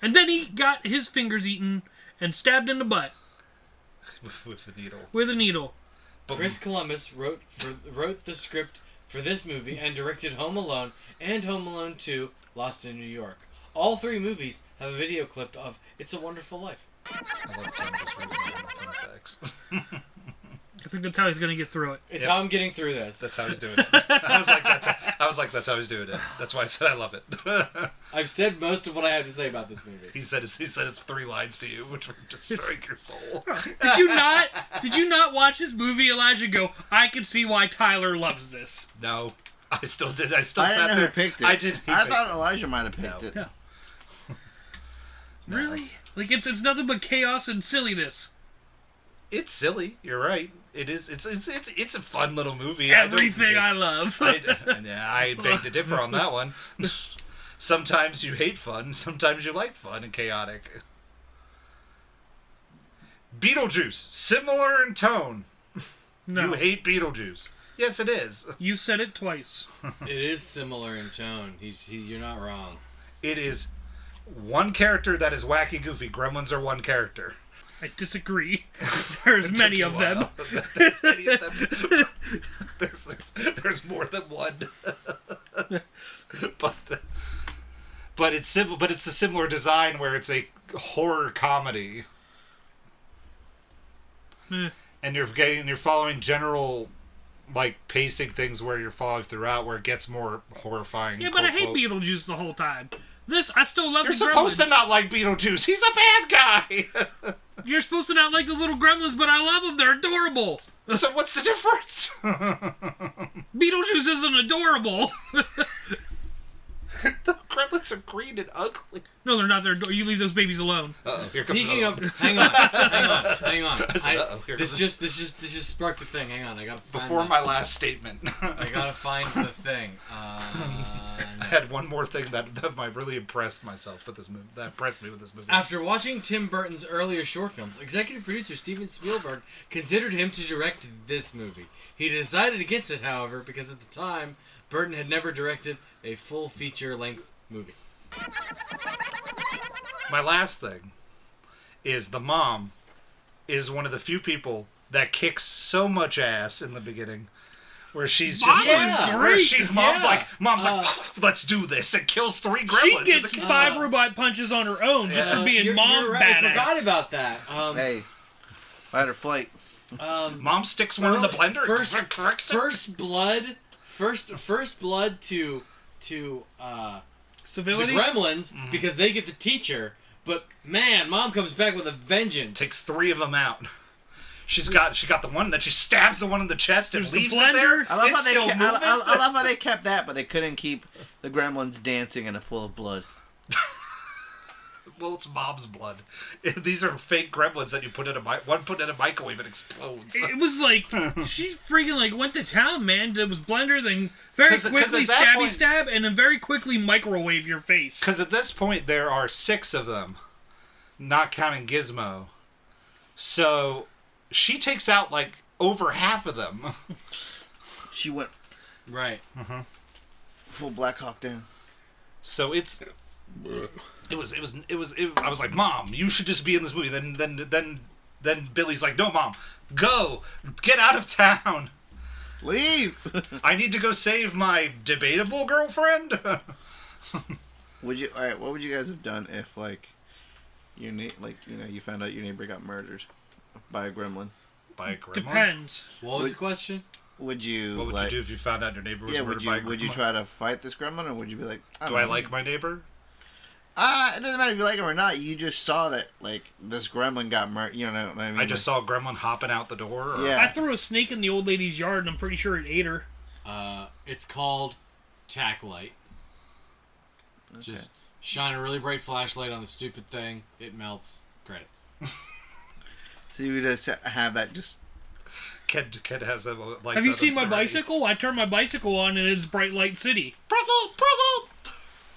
[SPEAKER 2] And then he got his fingers eaten and stabbed in the butt
[SPEAKER 1] with the needle.
[SPEAKER 2] with a needle.
[SPEAKER 1] But
[SPEAKER 4] Chris Columbus wrote the script for this movie and directed Home Alone and Home Alone 2: Lost in New York. All three movies have a video clip of "It's a Wonderful Life."
[SPEAKER 1] I love Ken just reading fun facts.
[SPEAKER 2] I think that's how he's gonna get through it.
[SPEAKER 4] It's
[SPEAKER 1] Yep.
[SPEAKER 4] how I'm getting through this.
[SPEAKER 1] That's how he's doing it. I was like, that's how he's doing it. That's why I said I love it.
[SPEAKER 4] I've said most of what I have to say about this movie.
[SPEAKER 1] he said his 3 lines to you, which were destroying your soul.
[SPEAKER 2] Did you not watch this movie, Elijah? Go, I can see why Tyler loves this.
[SPEAKER 1] No, I still did. I still
[SPEAKER 3] I
[SPEAKER 1] sat
[SPEAKER 3] didn't know
[SPEAKER 1] there.
[SPEAKER 3] who picked it.
[SPEAKER 1] I did.
[SPEAKER 3] I thought Elijah might have picked
[SPEAKER 1] No.
[SPEAKER 3] it.
[SPEAKER 2] Yeah. Really? Like it's nothing but chaos and silliness.
[SPEAKER 1] It's silly. You're right. It is. It's a fun little movie.
[SPEAKER 2] Everything I love.
[SPEAKER 1] I beg to differ on that one. Sometimes you hate fun. Sometimes you like fun and chaotic. Beetlejuice, similar in tone.
[SPEAKER 2] No,
[SPEAKER 1] You hate Beetlejuice. Yes, it is.
[SPEAKER 2] you said it twice.
[SPEAKER 4] It is similar in tone. You're not wrong.
[SPEAKER 1] It is one character that is wacky goofy. Gremlins are one character.
[SPEAKER 2] I disagree. There's many of them.
[SPEAKER 1] There's many of them. There's more than one. but it's simple. But it's a similar design where it's a horror comedy.
[SPEAKER 2] Eh.
[SPEAKER 1] and you're following general like pacing things where you're following throughout, where it gets more horrifying.
[SPEAKER 2] Yeah, but I hate Beetlejuice the whole time. This, I still love
[SPEAKER 1] You're
[SPEAKER 2] the
[SPEAKER 1] supposed
[SPEAKER 2] Gremlins.
[SPEAKER 1] to not like Beetlejuice. He's a bad guy.
[SPEAKER 2] You're supposed to not like the little Gremlins, but I love them. They're adorable.
[SPEAKER 1] So what's the difference?
[SPEAKER 2] Beetlejuice isn't adorable.
[SPEAKER 1] The Gremlins are green and ugly.
[SPEAKER 2] No, they're not. You leave those babies alone.
[SPEAKER 4] Speaking of, hang on. This just sparked a thing. Hang on, I gotta find
[SPEAKER 1] Before my last statement,
[SPEAKER 4] I gotta find the thing.
[SPEAKER 1] I had one more thing that might really impress myself with this movie. That impressed me with this movie.
[SPEAKER 4] After watching Tim Burton's earlier short films, executive producer Steven Spielberg considered him to direct this movie. He decided against it, however, because at the time, Burton had never directed a full feature-length movie.
[SPEAKER 1] My last thing is the mom is one of the few people that kicks so much ass in the beginning. Where she's just mom's like, let's do this, and kills 3 gremlins.
[SPEAKER 2] She gets 5 robot punches on her own just for being
[SPEAKER 4] you're right.
[SPEAKER 2] badass.
[SPEAKER 4] I forgot about that.
[SPEAKER 3] Hey, fight or flight.
[SPEAKER 1] Mom sticks one in the blender.
[SPEAKER 4] First blood to
[SPEAKER 2] Civility?
[SPEAKER 4] the Gremlins because they get the teacher. But man, Mom comes back with a vengeance.
[SPEAKER 1] Takes 3 of them out. She got the one that she stabs the one in the chest and
[SPEAKER 2] There's the
[SPEAKER 1] leaves it there.
[SPEAKER 2] blender.
[SPEAKER 3] I love,
[SPEAKER 1] It's
[SPEAKER 3] how they
[SPEAKER 1] still
[SPEAKER 3] kept,
[SPEAKER 1] moving.
[SPEAKER 3] I love how they kept that, but they couldn't keep the Gremlins dancing in a pool of blood.
[SPEAKER 1] Well, it's Mom's blood. These are fake gremlins that you put in a microwave and explodes.
[SPEAKER 2] It was like, she freaking like went to town, man. It was blender, then very
[SPEAKER 1] 'Cause
[SPEAKER 2] quickly
[SPEAKER 1] at that point-
[SPEAKER 2] stab, and then very quickly microwave your face.
[SPEAKER 1] Because at this point there are 6 of them, not counting Gizmo. So she takes out like over half of them.
[SPEAKER 3] She went
[SPEAKER 4] Right.
[SPEAKER 3] full Black Hawk down.
[SPEAKER 1] So I was like, Mom, you should just be in this movie. Then Billy's like, no, Mom, go, get out of town.
[SPEAKER 3] Leave.
[SPEAKER 1] I need to go save my debatable girlfriend.
[SPEAKER 3] Would you? All right. What would you guys have done if like you found out your neighbor got murdered by a gremlin?
[SPEAKER 1] By a gremlin?
[SPEAKER 2] Depends.
[SPEAKER 4] What was the question?
[SPEAKER 3] Would you?
[SPEAKER 1] What would you do if you found out your neighbor was murdered by a gremlin?
[SPEAKER 3] Would you try to fight this gremlin, or would you be like,
[SPEAKER 1] Do I like my neighbor?
[SPEAKER 3] It doesn't matter if you like him or not. You just saw that like this gremlin got murdered. You know what I mean?
[SPEAKER 1] I just saw a gremlin hopping out the door. Or...
[SPEAKER 3] Yeah.
[SPEAKER 2] I threw a snake in the old lady's yard, and I'm pretty sure it ate her.
[SPEAKER 4] It's called tack light.
[SPEAKER 3] Okay.
[SPEAKER 4] Just shine a really bright flashlight on the stupid thing. It melts. Credits.
[SPEAKER 3] So you would just have that just.
[SPEAKER 1] Ked has a lights.
[SPEAKER 2] Have you
[SPEAKER 1] out
[SPEAKER 2] seen
[SPEAKER 1] of
[SPEAKER 2] my
[SPEAKER 1] the
[SPEAKER 2] bicycle? I turned my bicycle on, and it's Bright Light City.
[SPEAKER 1] Brother.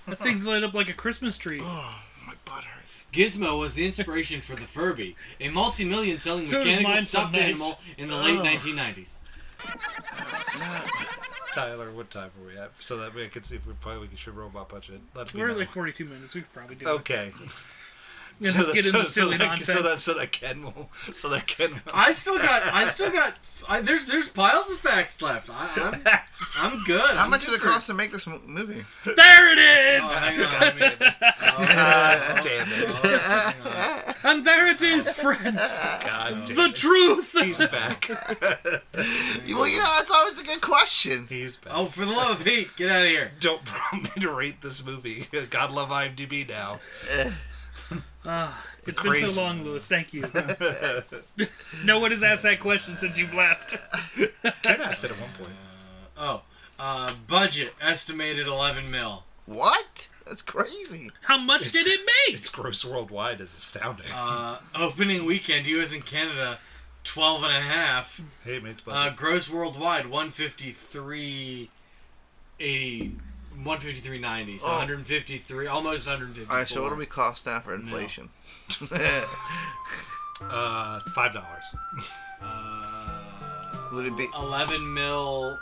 [SPEAKER 2] That thing's lit up like a Christmas tree.
[SPEAKER 1] Oh, my butt hurts.
[SPEAKER 4] Gizmo was the inspiration for the Furby, a multi-million selling
[SPEAKER 2] So does
[SPEAKER 4] mechanical
[SPEAKER 2] mine
[SPEAKER 4] stuffed
[SPEAKER 2] sometimes.
[SPEAKER 4] animal in the late 1990s.
[SPEAKER 1] Tyler, what time are we at? So that we can see if we should robot punch it. Let me
[SPEAKER 2] We're
[SPEAKER 1] know.
[SPEAKER 2] like 42 minutes. We could probably do it.
[SPEAKER 1] Okay.
[SPEAKER 2] Yeah, let's get into silly nonsense.
[SPEAKER 1] So that Ken will.
[SPEAKER 4] I still got. There's piles of facts left. I'm good.
[SPEAKER 3] How
[SPEAKER 4] I'm
[SPEAKER 3] much
[SPEAKER 4] good
[SPEAKER 3] did it
[SPEAKER 4] for-
[SPEAKER 3] cost to make this movie?
[SPEAKER 2] There it is!
[SPEAKER 4] Oh, hang on.
[SPEAKER 1] Damn it.
[SPEAKER 4] Hang on.
[SPEAKER 2] And there it is, friends.
[SPEAKER 1] God damn
[SPEAKER 2] The
[SPEAKER 1] it.
[SPEAKER 2] truth.
[SPEAKER 1] He's back.
[SPEAKER 3] Well, that's always a good question.
[SPEAKER 1] He's back.
[SPEAKER 4] Oh, for the love of Pete, get out of here.
[SPEAKER 1] Don't prompt me to rate this movie. God love IMDb now.
[SPEAKER 2] It's
[SPEAKER 1] Crazy.
[SPEAKER 2] been so long, Lewis. Thank you. No one has asked that question since you've left.
[SPEAKER 1] Ken asked it at one point.
[SPEAKER 4] Budget estimated 11 mil.
[SPEAKER 3] What? That's crazy.
[SPEAKER 2] How much did it make?
[SPEAKER 1] Its gross worldwide is astounding.
[SPEAKER 4] Opening weekend, U.S. and Canada, 12 and a half.
[SPEAKER 1] Hey, mate. buddy.
[SPEAKER 4] Gross worldwide, 153.80. 153.90, so 153, almost 154.
[SPEAKER 3] All right, so what do we cost now for inflation?
[SPEAKER 1] $5.
[SPEAKER 3] Would it be
[SPEAKER 4] 11 mil,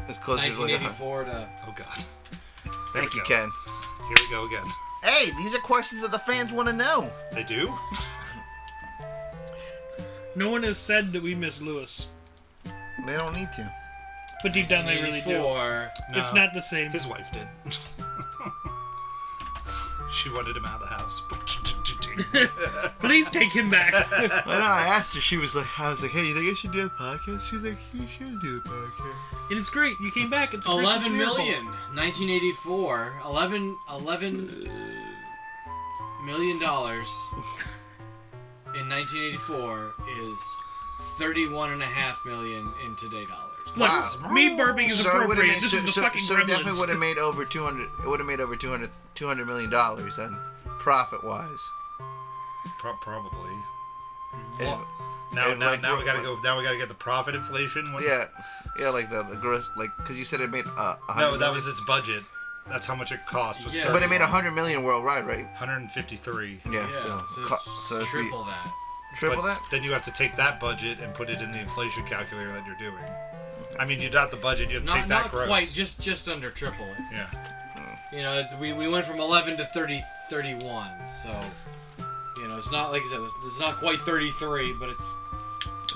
[SPEAKER 3] as close as like
[SPEAKER 4] 1984 to...
[SPEAKER 1] Oh, God.
[SPEAKER 3] Thank
[SPEAKER 1] we
[SPEAKER 3] you,
[SPEAKER 1] go.
[SPEAKER 3] Ken.
[SPEAKER 1] Here we go again.
[SPEAKER 3] Hey, these are questions that the fans want to know.
[SPEAKER 1] They do?
[SPEAKER 2] No one has said that we miss Lewis.
[SPEAKER 3] They don't need to.
[SPEAKER 2] But deep down, they really do.
[SPEAKER 4] 1984.
[SPEAKER 2] It's
[SPEAKER 1] No.
[SPEAKER 2] not the same.
[SPEAKER 1] His wife did. She wanted him out of the house.
[SPEAKER 2] Please take him back.
[SPEAKER 3] I know, I asked her, I was like, hey, you think I should do a podcast? She was like, you should do a podcast.
[SPEAKER 2] And it's great. You came back. It's a Christmas
[SPEAKER 4] 11
[SPEAKER 2] miracle.
[SPEAKER 4] million, 1984. 11 million dollars in 1984 is 31.5 million in today dollars.
[SPEAKER 2] Look,
[SPEAKER 3] Wow.
[SPEAKER 2] me burping is
[SPEAKER 3] So it would've
[SPEAKER 2] appropriate.
[SPEAKER 3] made-
[SPEAKER 2] This is the fucking
[SPEAKER 3] so it definitely
[SPEAKER 2] Gremlins.
[SPEAKER 3] would have made over 200. It would have made over 200 million dollars then, profit wise.
[SPEAKER 1] Probably.
[SPEAKER 3] Now,
[SPEAKER 1] Now we gotta go. Now we gotta get the profit inflation.
[SPEAKER 3] Yeah, like the gross, like because you said it made
[SPEAKER 1] No, that was its budget. That's how much it cost. Was
[SPEAKER 4] Yeah.
[SPEAKER 3] But it made 100 million worldwide, right?
[SPEAKER 1] 153.
[SPEAKER 3] Yeah.
[SPEAKER 4] Yeah,
[SPEAKER 3] So if we-
[SPEAKER 4] triple that.
[SPEAKER 3] triple
[SPEAKER 1] But
[SPEAKER 3] that.
[SPEAKER 1] Then you have to take that budget and put it in the inflation calculator that you're doing. I mean, you got the budget. You have to take that
[SPEAKER 4] Not
[SPEAKER 1] gross.
[SPEAKER 4] quite, just under triple it.
[SPEAKER 1] Yeah.
[SPEAKER 4] You know, we went from 11 to 31, so you know it's not like I said, it's not quite 33, but it's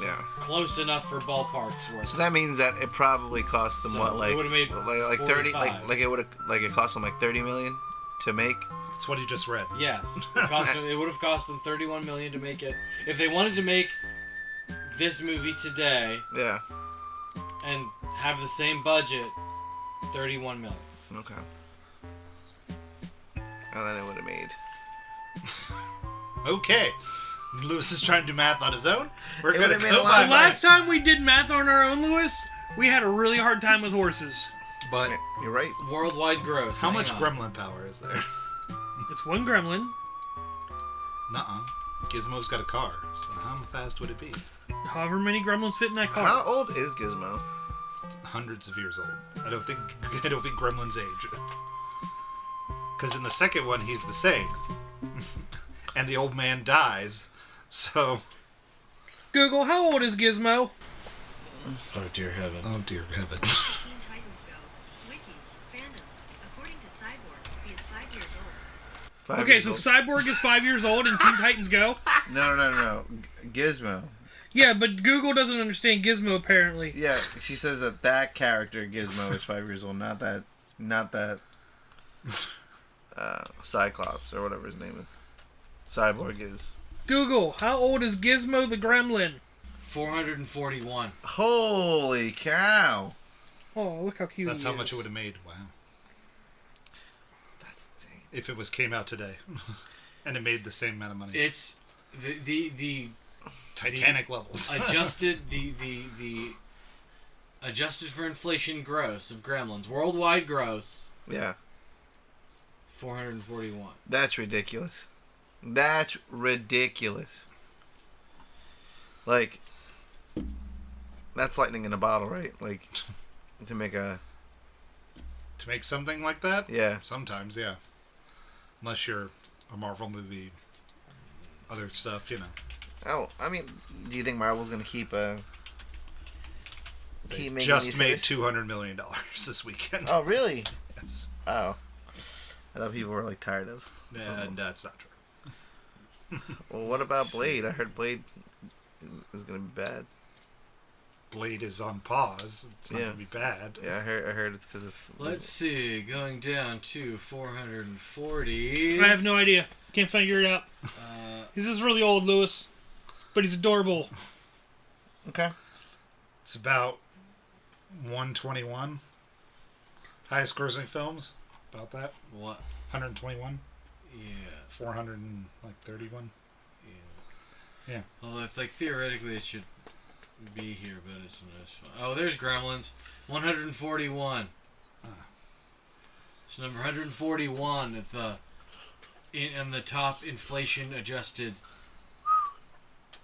[SPEAKER 3] Yeah.
[SPEAKER 4] close enough for ballpark's worth.
[SPEAKER 3] So that means that it probably cost them
[SPEAKER 4] So
[SPEAKER 3] what, like
[SPEAKER 4] it would've made
[SPEAKER 3] 30,
[SPEAKER 4] 45.
[SPEAKER 3] like it would have, like it cost them like 30 million to make.
[SPEAKER 1] That's what he just read.
[SPEAKER 4] Yes, it would have cost them 31 million to make it. If they wanted to make this movie today
[SPEAKER 3] Yeah.
[SPEAKER 4] and have the same budget, 31 million.
[SPEAKER 3] Okay. And then it would have made.
[SPEAKER 1] Okay. Lewis is trying to do math on his own. We're
[SPEAKER 3] It
[SPEAKER 1] gonna
[SPEAKER 3] would've made
[SPEAKER 1] go
[SPEAKER 3] a lot
[SPEAKER 1] by
[SPEAKER 2] The last time we did math on our own, Lewis, we had a really hard time with horses.
[SPEAKER 1] But
[SPEAKER 3] Yeah, you're right.
[SPEAKER 4] Worldwide gross.
[SPEAKER 1] how
[SPEAKER 4] hang
[SPEAKER 1] much
[SPEAKER 4] on.
[SPEAKER 1] gremlin power is there?
[SPEAKER 2] It's one gremlin.
[SPEAKER 1] Nuh-uh. Gizmo's got a car, so how fast would it be?
[SPEAKER 2] However many gremlins fit in that car.
[SPEAKER 3] How old is Gizmo?
[SPEAKER 1] Hundreds of years old. I don't think Gremlins age. Because in the second one, he's the same, and the old man dies. So,
[SPEAKER 2] Google, how old is Gizmo?
[SPEAKER 4] Oh dear heaven.
[SPEAKER 1] oh dear heaven.
[SPEAKER 7] Teen Titans Go. Wiki. Fandom. According to Cyborg, he is 5 years old.
[SPEAKER 3] 5
[SPEAKER 2] Okay,
[SPEAKER 3] years
[SPEAKER 2] so
[SPEAKER 3] old.
[SPEAKER 2] Cyborg is 5 years old and Teen Titans Go.
[SPEAKER 3] No. Gizmo.
[SPEAKER 2] Yeah, but Google doesn't understand Gizmo apparently.
[SPEAKER 3] Yeah, she says that character Gizmo is 5 years old, not that Cyclops or whatever his name is. Cyborg is.
[SPEAKER 2] Google, how old is Gizmo the Gremlin?
[SPEAKER 4] 441.
[SPEAKER 3] Holy cow!
[SPEAKER 2] Oh, look how cute
[SPEAKER 1] That's
[SPEAKER 2] he
[SPEAKER 1] how
[SPEAKER 2] is.
[SPEAKER 1] much it would have made. Wow.
[SPEAKER 3] That's insane.
[SPEAKER 1] If it came out today, and it made the same amount of money.
[SPEAKER 4] It's the
[SPEAKER 1] Titanic levels.
[SPEAKER 4] adjusted the adjusted for inflation gross of Gremlins worldwide gross
[SPEAKER 3] Yeah,
[SPEAKER 4] 441.
[SPEAKER 3] that's ridiculous. That's ridiculous. Like, that's lightning in a bottle, right? Like, to make a
[SPEAKER 1] To make something like that?
[SPEAKER 3] yeah.
[SPEAKER 1] Sometimes, yeah. Unless you're a Marvel movie, other stuff, you know.
[SPEAKER 3] Oh, I mean, do you think Marvel's gonna keep
[SPEAKER 1] They
[SPEAKER 3] making
[SPEAKER 1] just
[SPEAKER 3] these
[SPEAKER 1] made
[SPEAKER 3] hitters?
[SPEAKER 1] $200 million this weekend.
[SPEAKER 3] Oh, really?
[SPEAKER 1] Yes.
[SPEAKER 3] Oh, I thought people were like tired of.
[SPEAKER 1] And that's not true.
[SPEAKER 3] Well, what about Blade? I heard Blade is gonna be bad.
[SPEAKER 1] Blade is on pause. It's not
[SPEAKER 3] Yeah.
[SPEAKER 1] going to be bad.
[SPEAKER 3] Yeah, I heard it's because of.
[SPEAKER 4] Let's see, going down to 440.
[SPEAKER 2] I have no idea. Can't figure it out. He's just really old, Lewis. But he's adorable.
[SPEAKER 3] Okay.
[SPEAKER 1] It's about 121. Highest grossing films. About that.
[SPEAKER 4] What?
[SPEAKER 1] 121.
[SPEAKER 4] Yeah.
[SPEAKER 1] 431. Yeah.
[SPEAKER 4] Well, it's like theoretically it should be here, but it's fine. Oh, there's Gremlins. 141. It's number 141 at the in the top inflation adjusted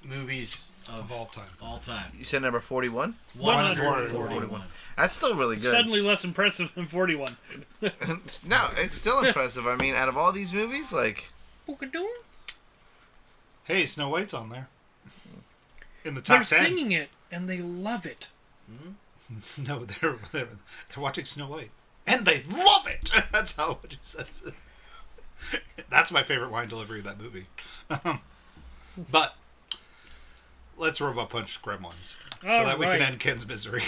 [SPEAKER 4] movies
[SPEAKER 1] Of all time.
[SPEAKER 4] All time.
[SPEAKER 3] You said number 41.
[SPEAKER 4] 141.
[SPEAKER 3] That's still really good.
[SPEAKER 2] Suddenly less impressive than 41.
[SPEAKER 3] No, it's still impressive. I mean, out of all these movies, like,
[SPEAKER 2] Book-a-doom?
[SPEAKER 1] Hey, Snow White's on there. In the
[SPEAKER 2] They're
[SPEAKER 1] top 10.
[SPEAKER 2] singing it, and they love it.
[SPEAKER 1] No, they're watching Snow White. And they love it! That's how it says it. That's my favorite line delivery of that movie. But let's Robot Punch Gremlins so that we can
[SPEAKER 2] Alright.
[SPEAKER 1] end Ken's misery.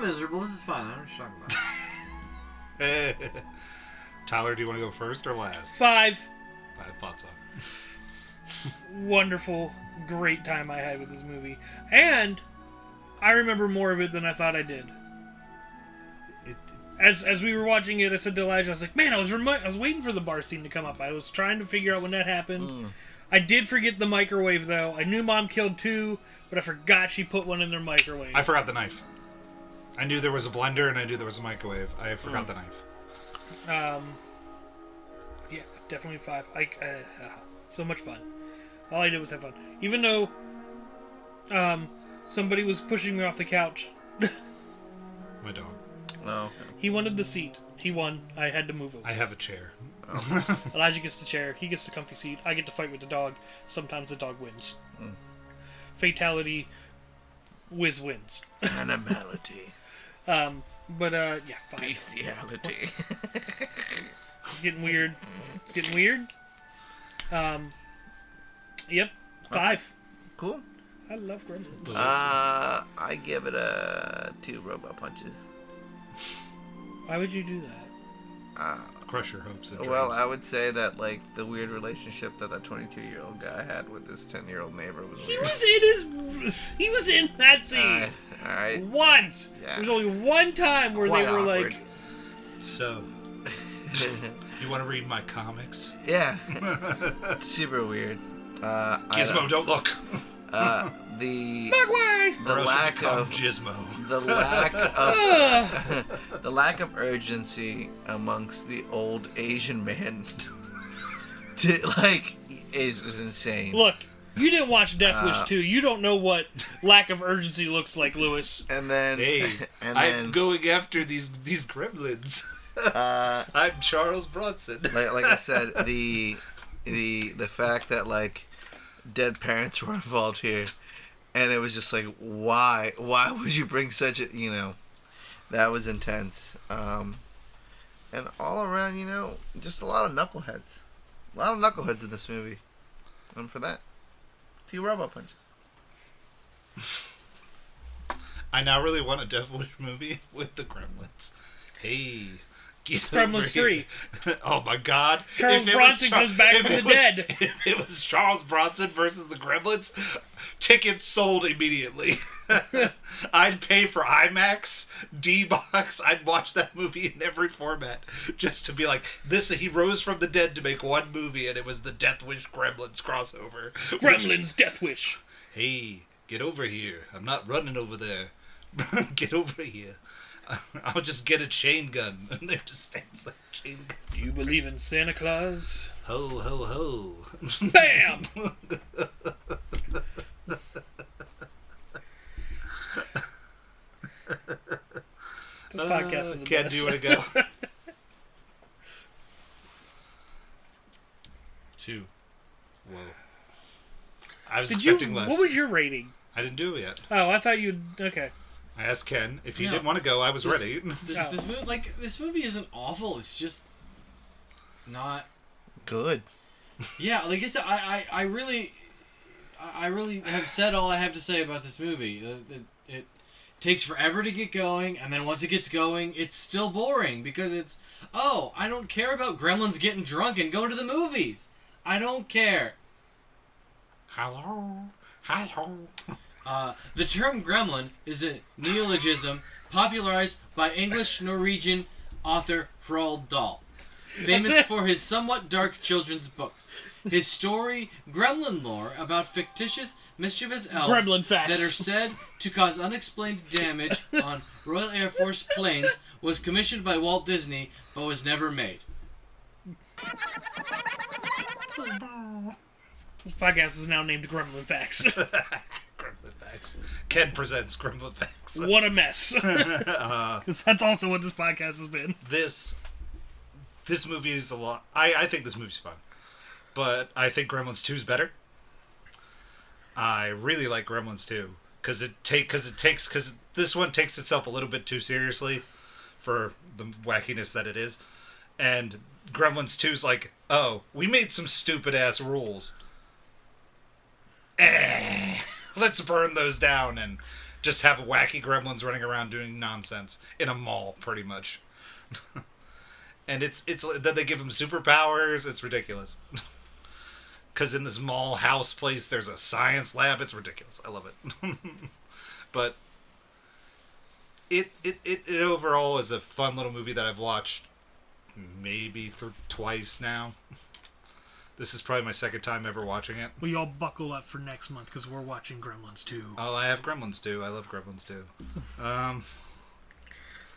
[SPEAKER 4] miserable. This is fine. I don't know what you're talking about.
[SPEAKER 1] Tyler, do you want to go first or last?
[SPEAKER 2] 5.
[SPEAKER 1] I thought so.
[SPEAKER 2] Wonderful, great time I had with this movie. And I remember more of it than I thought I did. As we were watching it, I said to Elijah, I was like, man, I was waiting for the bar scene to come up. I was trying to figure out when that happened. I did forget the microwave, though. I knew Mom killed 2, but I forgot she put one in their microwave.
[SPEAKER 1] I forgot the knife. I knew there was a blender and I knew there was a microwave. I forgot the knife.
[SPEAKER 2] Yeah, definitely 5. So much fun. All I did was have fun. Even though somebody was pushing me off the couch.
[SPEAKER 1] My dog.
[SPEAKER 3] Oh.
[SPEAKER 2] He wanted the seat. He won. I had to move him.
[SPEAKER 1] I have a chair.
[SPEAKER 2] Elijah gets the chair. He gets the comfy seat. I get to fight with the dog. Sometimes the dog wins. Fatality. Wiz wins.
[SPEAKER 3] Animality.
[SPEAKER 2] Yeah, 5.
[SPEAKER 3] Bestiality.
[SPEAKER 2] It's getting weird. Yep. 5.
[SPEAKER 3] Cool.
[SPEAKER 2] I love Gremlins.
[SPEAKER 3] I give it a 2 robot punches.
[SPEAKER 2] Why would you do that?
[SPEAKER 1] Crush your hopes and dreams.
[SPEAKER 3] Well, I would say that like the weird relationship that 22-year-old guy had with his 10-year-old neighbor was
[SPEAKER 2] He
[SPEAKER 3] weird.
[SPEAKER 2] was in that scene.
[SPEAKER 3] All right.
[SPEAKER 2] Once.
[SPEAKER 3] Yeah.
[SPEAKER 2] There was only one time where
[SPEAKER 3] Quite
[SPEAKER 2] they were
[SPEAKER 3] awkward.
[SPEAKER 2] like,
[SPEAKER 1] So, you want to read my comics?
[SPEAKER 3] Yeah. Super weird.
[SPEAKER 1] Gizmo, don't look.
[SPEAKER 3] The
[SPEAKER 1] Or else
[SPEAKER 3] lack
[SPEAKER 1] you'll become
[SPEAKER 3] of
[SPEAKER 1] Gizmo.
[SPEAKER 3] the lack of urgency amongst the old Asian man is insane.
[SPEAKER 2] look, you didn't watch Death Wish 2. You don't know what lack of urgency looks like, Lewis.
[SPEAKER 3] And then
[SPEAKER 1] Hey, I'm going after these gremlins. I'm Charles Bronson.
[SPEAKER 3] like I said, the fact that like dead parents were involved here, and it was just like, why would you bring such a, that was intense. And all around, just a lot of knuckleheads in this movie, and for that, 2 robot punches.
[SPEAKER 1] I now really want a Death Wish movie with the Gremlins. Hey, get
[SPEAKER 2] Gremlins
[SPEAKER 1] over here.
[SPEAKER 2] 3.
[SPEAKER 1] Oh my God!
[SPEAKER 2] Charles
[SPEAKER 1] If it was
[SPEAKER 2] Bronson comes back
[SPEAKER 1] if
[SPEAKER 2] from
[SPEAKER 1] it
[SPEAKER 2] the
[SPEAKER 1] was-
[SPEAKER 2] dead.
[SPEAKER 1] If it was Charles Bronson versus the Gremlins, tickets sold immediately. I'd pay for IMAX, D-Box. I'd watch that movie in every format just to be like, this. He rose from the dead to make one movie, and it was the Death Wish Gremlins crossover.
[SPEAKER 2] Gremlins Death Wish.
[SPEAKER 1] Hey, get over here. I'm not running over there. Get over here. I'll just get a chain gun. And there just stands like a chain gun.
[SPEAKER 2] Do you believe in Santa Claus?
[SPEAKER 1] Ho, ho, ho.
[SPEAKER 2] Bam! This podcast is a
[SPEAKER 1] Ken,
[SPEAKER 2] mess.
[SPEAKER 1] do you want to go?
[SPEAKER 4] 2.
[SPEAKER 1] Whoa. I was
[SPEAKER 2] Did you?
[SPEAKER 1] expecting less.
[SPEAKER 2] What was your rating?
[SPEAKER 1] I didn't do it yet.
[SPEAKER 2] Oh, I thought you'd. Okay.
[SPEAKER 1] I asked Ken if he
[SPEAKER 4] No.
[SPEAKER 1] didn't want to go. I was
[SPEAKER 4] This-
[SPEAKER 1] ready.
[SPEAKER 4] This movie isn't awful. It's just not.
[SPEAKER 3] Good.
[SPEAKER 4] Yeah, like I said, I really have said all I have to say about this movie. It takes forever to get going, and then once it gets going, it's still boring because it's, I don't care about gremlins getting drunk and going to the movies. I don't care.
[SPEAKER 1] Hello.
[SPEAKER 4] The term gremlin is a neologism popularized by English-Norwegian author Roald Dahl, famous for his somewhat dark children's books. His story, Gremlin Lore, about fictitious, mischievous elves
[SPEAKER 2] Gremlin facts.
[SPEAKER 4] that are said to cause unexplained damage on Royal Air Force planes, was commissioned by Walt Disney, but was never made.
[SPEAKER 2] This podcast is now named Gremlin Facts.
[SPEAKER 1] Gremlin Facts. Ken presents Gremlin Facts.
[SPEAKER 2] What a mess. Because that's also what this podcast has been.
[SPEAKER 1] This movie is a lot. I think this movie's fun, but I think Gremlins 2 is better. I really like Gremlins 2 because this one takes itself a little bit too seriously for the wackiness that it is, and Gremlins 2's like, oh, we made some stupid ass rules. Let's burn those down and Just have wacky gremlins running around doing nonsense in a mall, pretty much. And it's then they give them superpowers. It's ridiculous. Because in this mall house place, there's a science lab. It's ridiculous. I love it. But it overall is a fun little movie that I've watched maybe twice now. This is probably my second time ever watching it.
[SPEAKER 2] Well, y'all buckle up for next month because we're watching Gremlins 2.
[SPEAKER 1] Oh, I have Gremlins 2. I love Gremlins 2.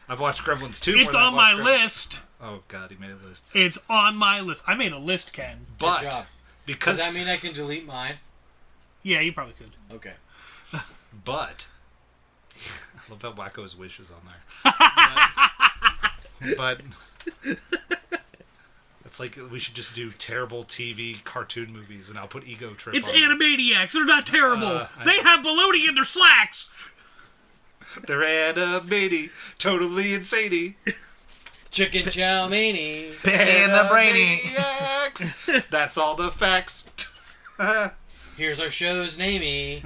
[SPEAKER 1] I've watched Gremlins 2.
[SPEAKER 2] It's on my list.
[SPEAKER 1] Oh, God, he made a list.
[SPEAKER 2] It's on my list. I made a list, Ken.
[SPEAKER 1] But
[SPEAKER 4] Good job.
[SPEAKER 1] because
[SPEAKER 4] Does that mean I can delete mine?
[SPEAKER 2] Yeah, you probably could.
[SPEAKER 4] Okay.
[SPEAKER 1] But I love how Wacko's wish is on there. But it's like we should just do terrible TV cartoon movies, and I'll put Ego Trip.
[SPEAKER 2] It's
[SPEAKER 1] on
[SPEAKER 2] Animaniacs. They're not terrible. They have bologna in their slacks.
[SPEAKER 1] They're animated, totally insane.
[SPEAKER 4] Chicken chow manie.
[SPEAKER 3] Picking the brainy.
[SPEAKER 1] Animaniacs. That's all the facts.
[SPEAKER 4] Here's our show's namey.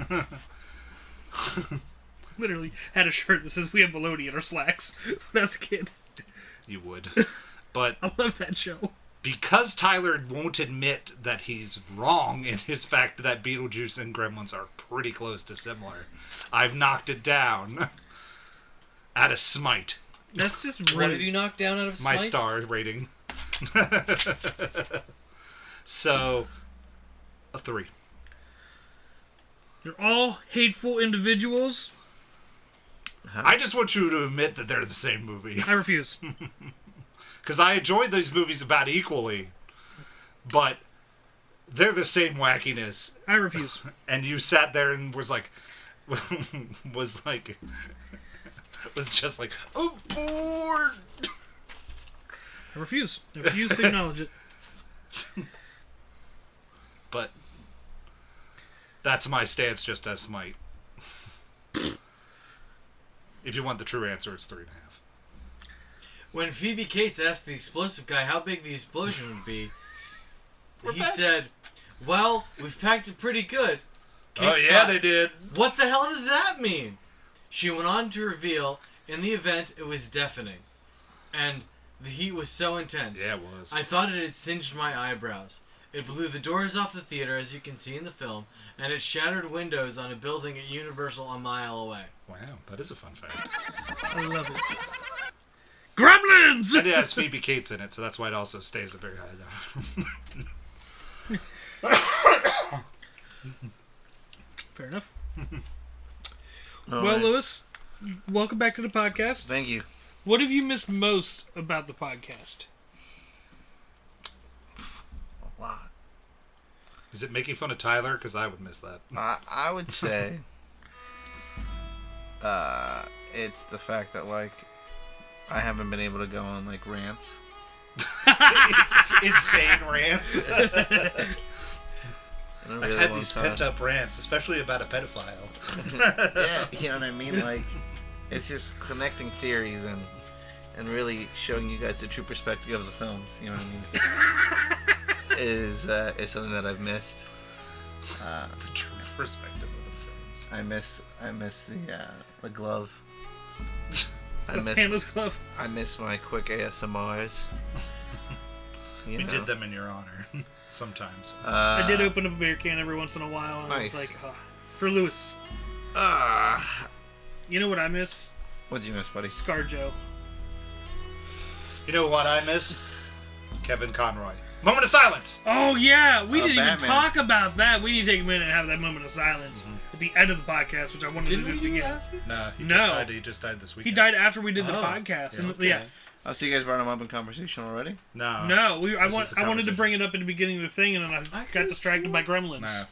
[SPEAKER 2] Literally had a shirt that says we have bologna in our slacks when I was a kid.
[SPEAKER 1] You would. But
[SPEAKER 2] I love that show.
[SPEAKER 1] because Tyler won't admit that he's wrong in his fact that Beetlejuice and Gremlins are pretty close to similar, I've knocked it down at a smite.
[SPEAKER 2] That's just rude.
[SPEAKER 4] What have you knocked down out of
[SPEAKER 1] My
[SPEAKER 4] Smite?
[SPEAKER 1] star rating. So, a 3.
[SPEAKER 2] You're all hateful individuals.
[SPEAKER 1] I just want you to admit that they're the same movie.
[SPEAKER 2] I refuse.
[SPEAKER 1] Because I enjoyed those movies about equally, but they're the same wackiness.
[SPEAKER 2] I refuse.
[SPEAKER 1] And you sat there and was just like, I'm bored.
[SPEAKER 2] I refuse. I refuse to acknowledge it.
[SPEAKER 1] But that's my stance just as Smite. If you want the true answer, it's 3.5.
[SPEAKER 4] When Phoebe Cates asked the explosive guy how big the explosion would be, he said, well, we've packed it pretty good.
[SPEAKER 1] Oh,
[SPEAKER 4] Cates
[SPEAKER 1] yeah,
[SPEAKER 4] thought,
[SPEAKER 1] they did.
[SPEAKER 4] What the hell does that mean? She went on to reveal, in the event, it was deafening. And the heat was so intense.
[SPEAKER 1] Yeah, it was.
[SPEAKER 4] I thought it had singed my eyebrows. It blew the doors off the theater, as you can see in the film, and it shattered windows on a building at Universal a mile away.
[SPEAKER 1] Wow, that is a fun fact.
[SPEAKER 2] I love it. Gremlins!
[SPEAKER 1] And it has Phoebe Cates in it, so that's why it also stays a very high down.
[SPEAKER 2] Fair enough.
[SPEAKER 3] All
[SPEAKER 2] Well,
[SPEAKER 3] right.
[SPEAKER 2] Lewis, welcome back to the podcast.
[SPEAKER 3] Thank you.
[SPEAKER 2] What have you missed most about the podcast?
[SPEAKER 3] A lot.
[SPEAKER 1] Is it making fun of Tyler? Because I would miss that.
[SPEAKER 3] I would say it's the fact that, like, I haven't been able to go on, like, rants.
[SPEAKER 1] It's insane rants.
[SPEAKER 3] in a
[SPEAKER 1] I've
[SPEAKER 3] really
[SPEAKER 1] had
[SPEAKER 3] long
[SPEAKER 1] these
[SPEAKER 3] time.
[SPEAKER 1] pent up rants, especially about a pedophile.
[SPEAKER 3] Yeah, you know what I mean? Like, it's just connecting theories and really showing you guys the true perspective of the films. You know what I mean? is something that I've missed.
[SPEAKER 1] The true perspective of the films.
[SPEAKER 3] I miss the glove. I
[SPEAKER 2] The
[SPEAKER 3] miss
[SPEAKER 2] Famous Club.
[SPEAKER 3] I miss my quick ASMRs. You
[SPEAKER 1] We
[SPEAKER 3] know?
[SPEAKER 1] did them in your honor. Sometimes.
[SPEAKER 2] I did open up a beer can every once in a while, and
[SPEAKER 3] Nice.
[SPEAKER 2] I was like, for Lewis. You know what I miss?
[SPEAKER 3] What'd you miss, buddy?
[SPEAKER 2] ScarJo.
[SPEAKER 1] You know what I miss? Kevin Conroy. Moment of silence!
[SPEAKER 2] Oh, yeah. We didn't
[SPEAKER 3] Batman.
[SPEAKER 2] even talk about that. We need to take a minute and have that moment of silence at the end of the podcast, which I wanted
[SPEAKER 4] Didn't
[SPEAKER 2] to
[SPEAKER 4] we
[SPEAKER 2] do
[SPEAKER 4] do
[SPEAKER 2] again.
[SPEAKER 4] last week?
[SPEAKER 1] No,
[SPEAKER 2] No.
[SPEAKER 1] He just died this
[SPEAKER 2] He
[SPEAKER 1] weekend.
[SPEAKER 2] died after we did the
[SPEAKER 4] Oh,
[SPEAKER 2] podcast.
[SPEAKER 1] yeah,
[SPEAKER 2] And,
[SPEAKER 4] okay.
[SPEAKER 2] yeah.
[SPEAKER 3] Oh, so you guys brought him up in conversation already?
[SPEAKER 1] No.
[SPEAKER 2] I
[SPEAKER 1] This is the
[SPEAKER 2] wanted to
[SPEAKER 1] conversation.
[SPEAKER 2] bring it up in the beginning of the thing, and then I got
[SPEAKER 4] could've
[SPEAKER 2] distracted by
[SPEAKER 4] sworn-
[SPEAKER 2] Gremlins.
[SPEAKER 1] No.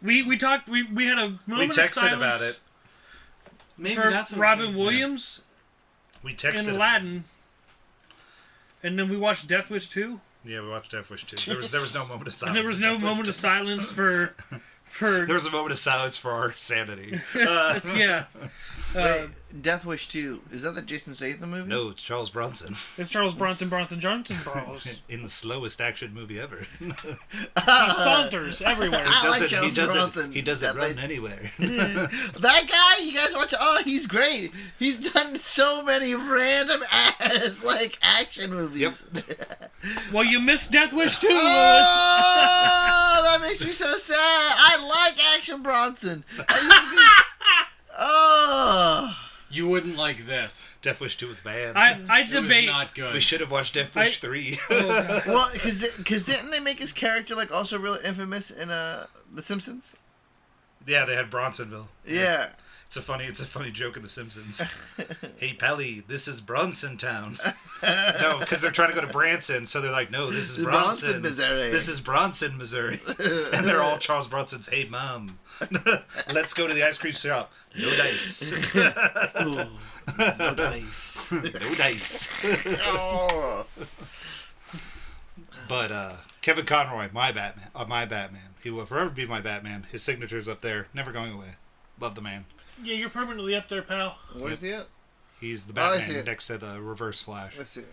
[SPEAKER 2] We talked. We had a moment
[SPEAKER 1] We
[SPEAKER 2] of
[SPEAKER 1] texted
[SPEAKER 2] silence
[SPEAKER 1] about it.
[SPEAKER 4] Maybe
[SPEAKER 2] for
[SPEAKER 4] that's what
[SPEAKER 2] Robin
[SPEAKER 4] we-
[SPEAKER 2] Williams
[SPEAKER 1] We texted.
[SPEAKER 2] in Latin, and then we watched Death Wish 2,
[SPEAKER 1] Yeah, we watched Death Wish 2. There was no moment of silence.
[SPEAKER 2] and there was
[SPEAKER 1] in
[SPEAKER 2] no
[SPEAKER 1] Death Wish
[SPEAKER 2] moment
[SPEAKER 1] 2.
[SPEAKER 2] of silence for
[SPEAKER 1] There was a moment of silence for our sanity.
[SPEAKER 2] yeah.
[SPEAKER 3] Wait, Death Wish 2, is that the Jason Statham movie?
[SPEAKER 1] No, it's Charles Bronson
[SPEAKER 2] It's Charles Bronson Johnson Bros.
[SPEAKER 1] in the slowest action movie ever.
[SPEAKER 2] He saunters everywhere.
[SPEAKER 3] I like Charles Bronson.
[SPEAKER 1] He doesn't run anywhere.
[SPEAKER 3] That guy, you guys watch? Oh, he's great. He's done so many random ass like action movies.
[SPEAKER 1] Yep.
[SPEAKER 2] Well, you missed Death Wish 2, Lewis.
[SPEAKER 3] Oh, that makes me so sad. I like Action Bronson. Oh.
[SPEAKER 4] You wouldn't like this.
[SPEAKER 1] Death Wish 2 was bad.
[SPEAKER 2] I
[SPEAKER 4] It was
[SPEAKER 2] debate.
[SPEAKER 4] not good.
[SPEAKER 1] We should have watched Death Wish 3.
[SPEAKER 3] Well, because didn't they make his character like also really infamous in The Simpsons?
[SPEAKER 1] Yeah, they had Bronsonville.
[SPEAKER 3] Yeah.
[SPEAKER 1] It's a funny joke in The Simpsons. Hey, Pally, this is Bronson Town. No, because they're trying to go to Branson, so they're like, no, this is Bronson.
[SPEAKER 3] Missouri.
[SPEAKER 1] This is Bronson, Missouri. And they're all Charles Bronson's, hey, Mom, let's go to the ice cream shop. No dice.
[SPEAKER 3] Ooh, no dice.
[SPEAKER 1] No dice.
[SPEAKER 3] Oh.
[SPEAKER 1] But Kevin Conroy, my Batman. He will forever be my Batman. His signature's up there, never going away. Love the man.
[SPEAKER 2] Yeah, you're permanently up there, pal.
[SPEAKER 3] Where is he at?
[SPEAKER 1] He's the
[SPEAKER 3] I see
[SPEAKER 1] Batman
[SPEAKER 3] it.
[SPEAKER 1] next to the Reverse Flash.
[SPEAKER 3] Let's see it.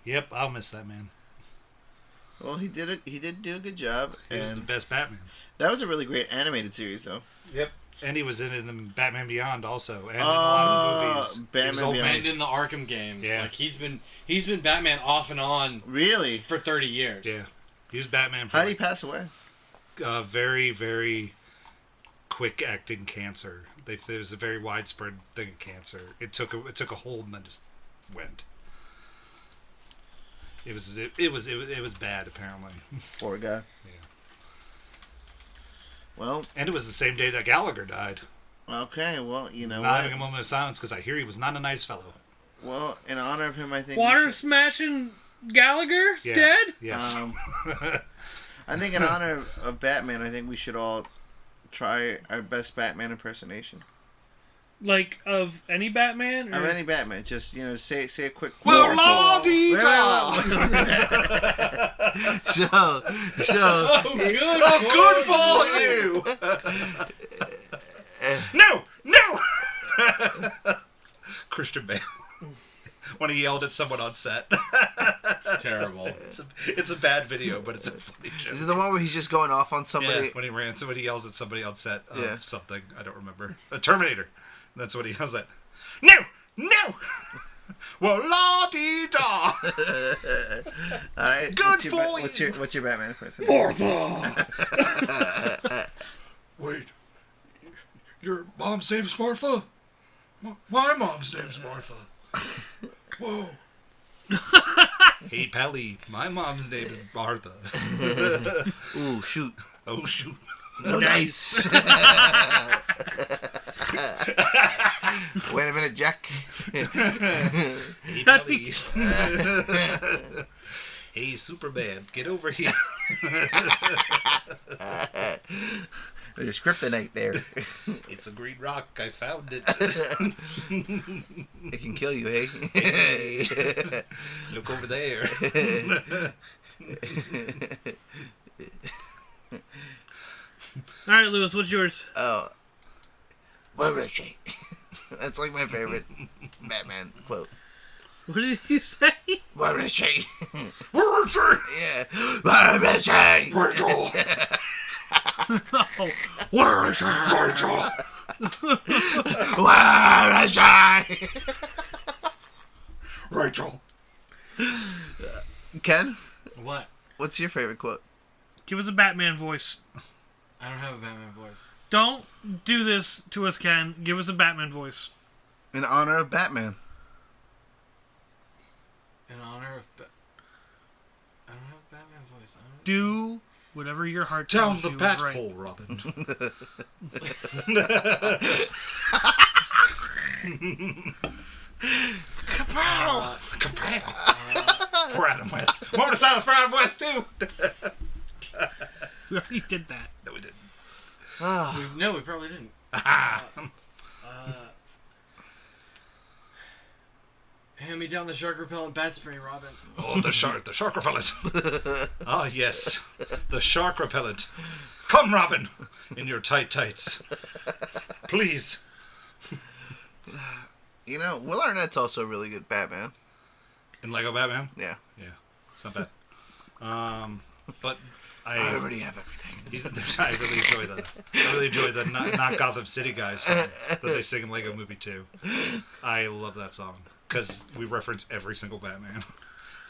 [SPEAKER 1] Yep, I'll miss that man.
[SPEAKER 3] Well, he did do a good job.
[SPEAKER 1] He was the
[SPEAKER 3] And
[SPEAKER 1] best Batman.
[SPEAKER 3] that was a really great animated series, though.
[SPEAKER 1] Yep. And he was in the Batman Beyond also, and in a lot of the movies.
[SPEAKER 3] Batman
[SPEAKER 1] He was old
[SPEAKER 3] Beyond.
[SPEAKER 4] And in the Arkham games,
[SPEAKER 1] Yeah.
[SPEAKER 4] like he's been Batman off and on
[SPEAKER 3] Really?
[SPEAKER 4] for 30 years.
[SPEAKER 1] Yeah, he was Batman for
[SPEAKER 3] How did he pass away?
[SPEAKER 1] very, very quick acting cancer. It was a very widespread thing of cancer. It took a hold and then just went. It was bad apparently.
[SPEAKER 3] Poor guy.
[SPEAKER 1] Yeah.
[SPEAKER 3] Well,
[SPEAKER 1] And it was the same day that Gallagher died.
[SPEAKER 3] okay. Well, you know
[SPEAKER 1] Not
[SPEAKER 3] what?
[SPEAKER 1] having a moment of silence because I hear he was not a nice fellow.
[SPEAKER 3] Well, in honor of him, I think. we
[SPEAKER 2] Water
[SPEAKER 3] should-
[SPEAKER 2] smashing Gallagher's
[SPEAKER 1] Yeah.
[SPEAKER 2] dead?
[SPEAKER 1] Yes.
[SPEAKER 3] I think in honor of Batman, I think we should all try our best Batman impersonation
[SPEAKER 2] Like, of any Batman?
[SPEAKER 3] of
[SPEAKER 2] Or...
[SPEAKER 3] any Batman. Just say a quick.
[SPEAKER 1] Well,
[SPEAKER 3] Wait, so
[SPEAKER 4] Oh, good.
[SPEAKER 1] Oh, good for you. No. Christian Bale. When he yelled at someone on set.
[SPEAKER 4] It's terrible.
[SPEAKER 1] It's a bad video, but it's a funny joke.
[SPEAKER 3] is it the one where he's just going off on somebody?
[SPEAKER 1] Yeah, when somebody yells at somebody on set of
[SPEAKER 3] Yeah.
[SPEAKER 1] something. I don't remember. A Terminator. That's what he yells at. No! Well, la-dee-da!
[SPEAKER 3] All right.
[SPEAKER 1] Good for you.
[SPEAKER 3] What's your Batman impression?
[SPEAKER 1] Martha! Wait. Your mom's name's Martha? My mom's name's Martha. Whoa. Hey, Pally, my mom's name is Martha.
[SPEAKER 3] Ooh, shoot.
[SPEAKER 1] Oh, shoot.
[SPEAKER 3] No dice. Wait a minute, Jack.
[SPEAKER 1] Hey, Pally. Hey, Superman, get over here.
[SPEAKER 3] There's kryptonite there.
[SPEAKER 1] It's a green rock. I found it.
[SPEAKER 3] It can kill you, hey?
[SPEAKER 1] Hey. Look over there.
[SPEAKER 2] All right, Lewis, what's yours?
[SPEAKER 3] Oh. Where is she? That's like my favorite Batman quote.
[SPEAKER 2] What did you say?
[SPEAKER 3] Where is she?
[SPEAKER 1] Where is she?
[SPEAKER 3] Yeah. Where is she?
[SPEAKER 1] Rachel.
[SPEAKER 2] Oh,
[SPEAKER 1] Where is she? Rachel.
[SPEAKER 3] Where is she?
[SPEAKER 1] Rachel.
[SPEAKER 3] Ken,
[SPEAKER 4] What?
[SPEAKER 3] what's your favorite quote?
[SPEAKER 2] Give us a Batman voice.
[SPEAKER 4] I don't have a Batman voice.
[SPEAKER 2] Don't do this to us, Ken. Give us a Batman voice.
[SPEAKER 3] In honor of Batman.
[SPEAKER 4] In honor of I don't have a Batman voice.
[SPEAKER 2] Do whatever your heart
[SPEAKER 1] Down
[SPEAKER 2] tells
[SPEAKER 1] the
[SPEAKER 2] you is
[SPEAKER 1] bat
[SPEAKER 2] right.
[SPEAKER 1] hole, Robin. Kapow! Poor Adam West. Moment of silence for Adam West, too.
[SPEAKER 2] We already did that.
[SPEAKER 1] No, we didn't.
[SPEAKER 4] No, we probably didn't. Hand me down the shark repellent bat spray, Robin.
[SPEAKER 1] Oh, the shark repellent. Ah, yes, the shark repellent. Come, Robin, in your tight tights. Please.
[SPEAKER 3] You know, Will Arnett's also a really good Batman.
[SPEAKER 1] In Lego Batman?
[SPEAKER 3] Yeah.
[SPEAKER 1] Yeah, it's not bad. But
[SPEAKER 3] I already have everything.
[SPEAKER 1] I really enjoy the not Gotham City guys song that they sing in Lego Movie 2. I love that song because we reference every single Batman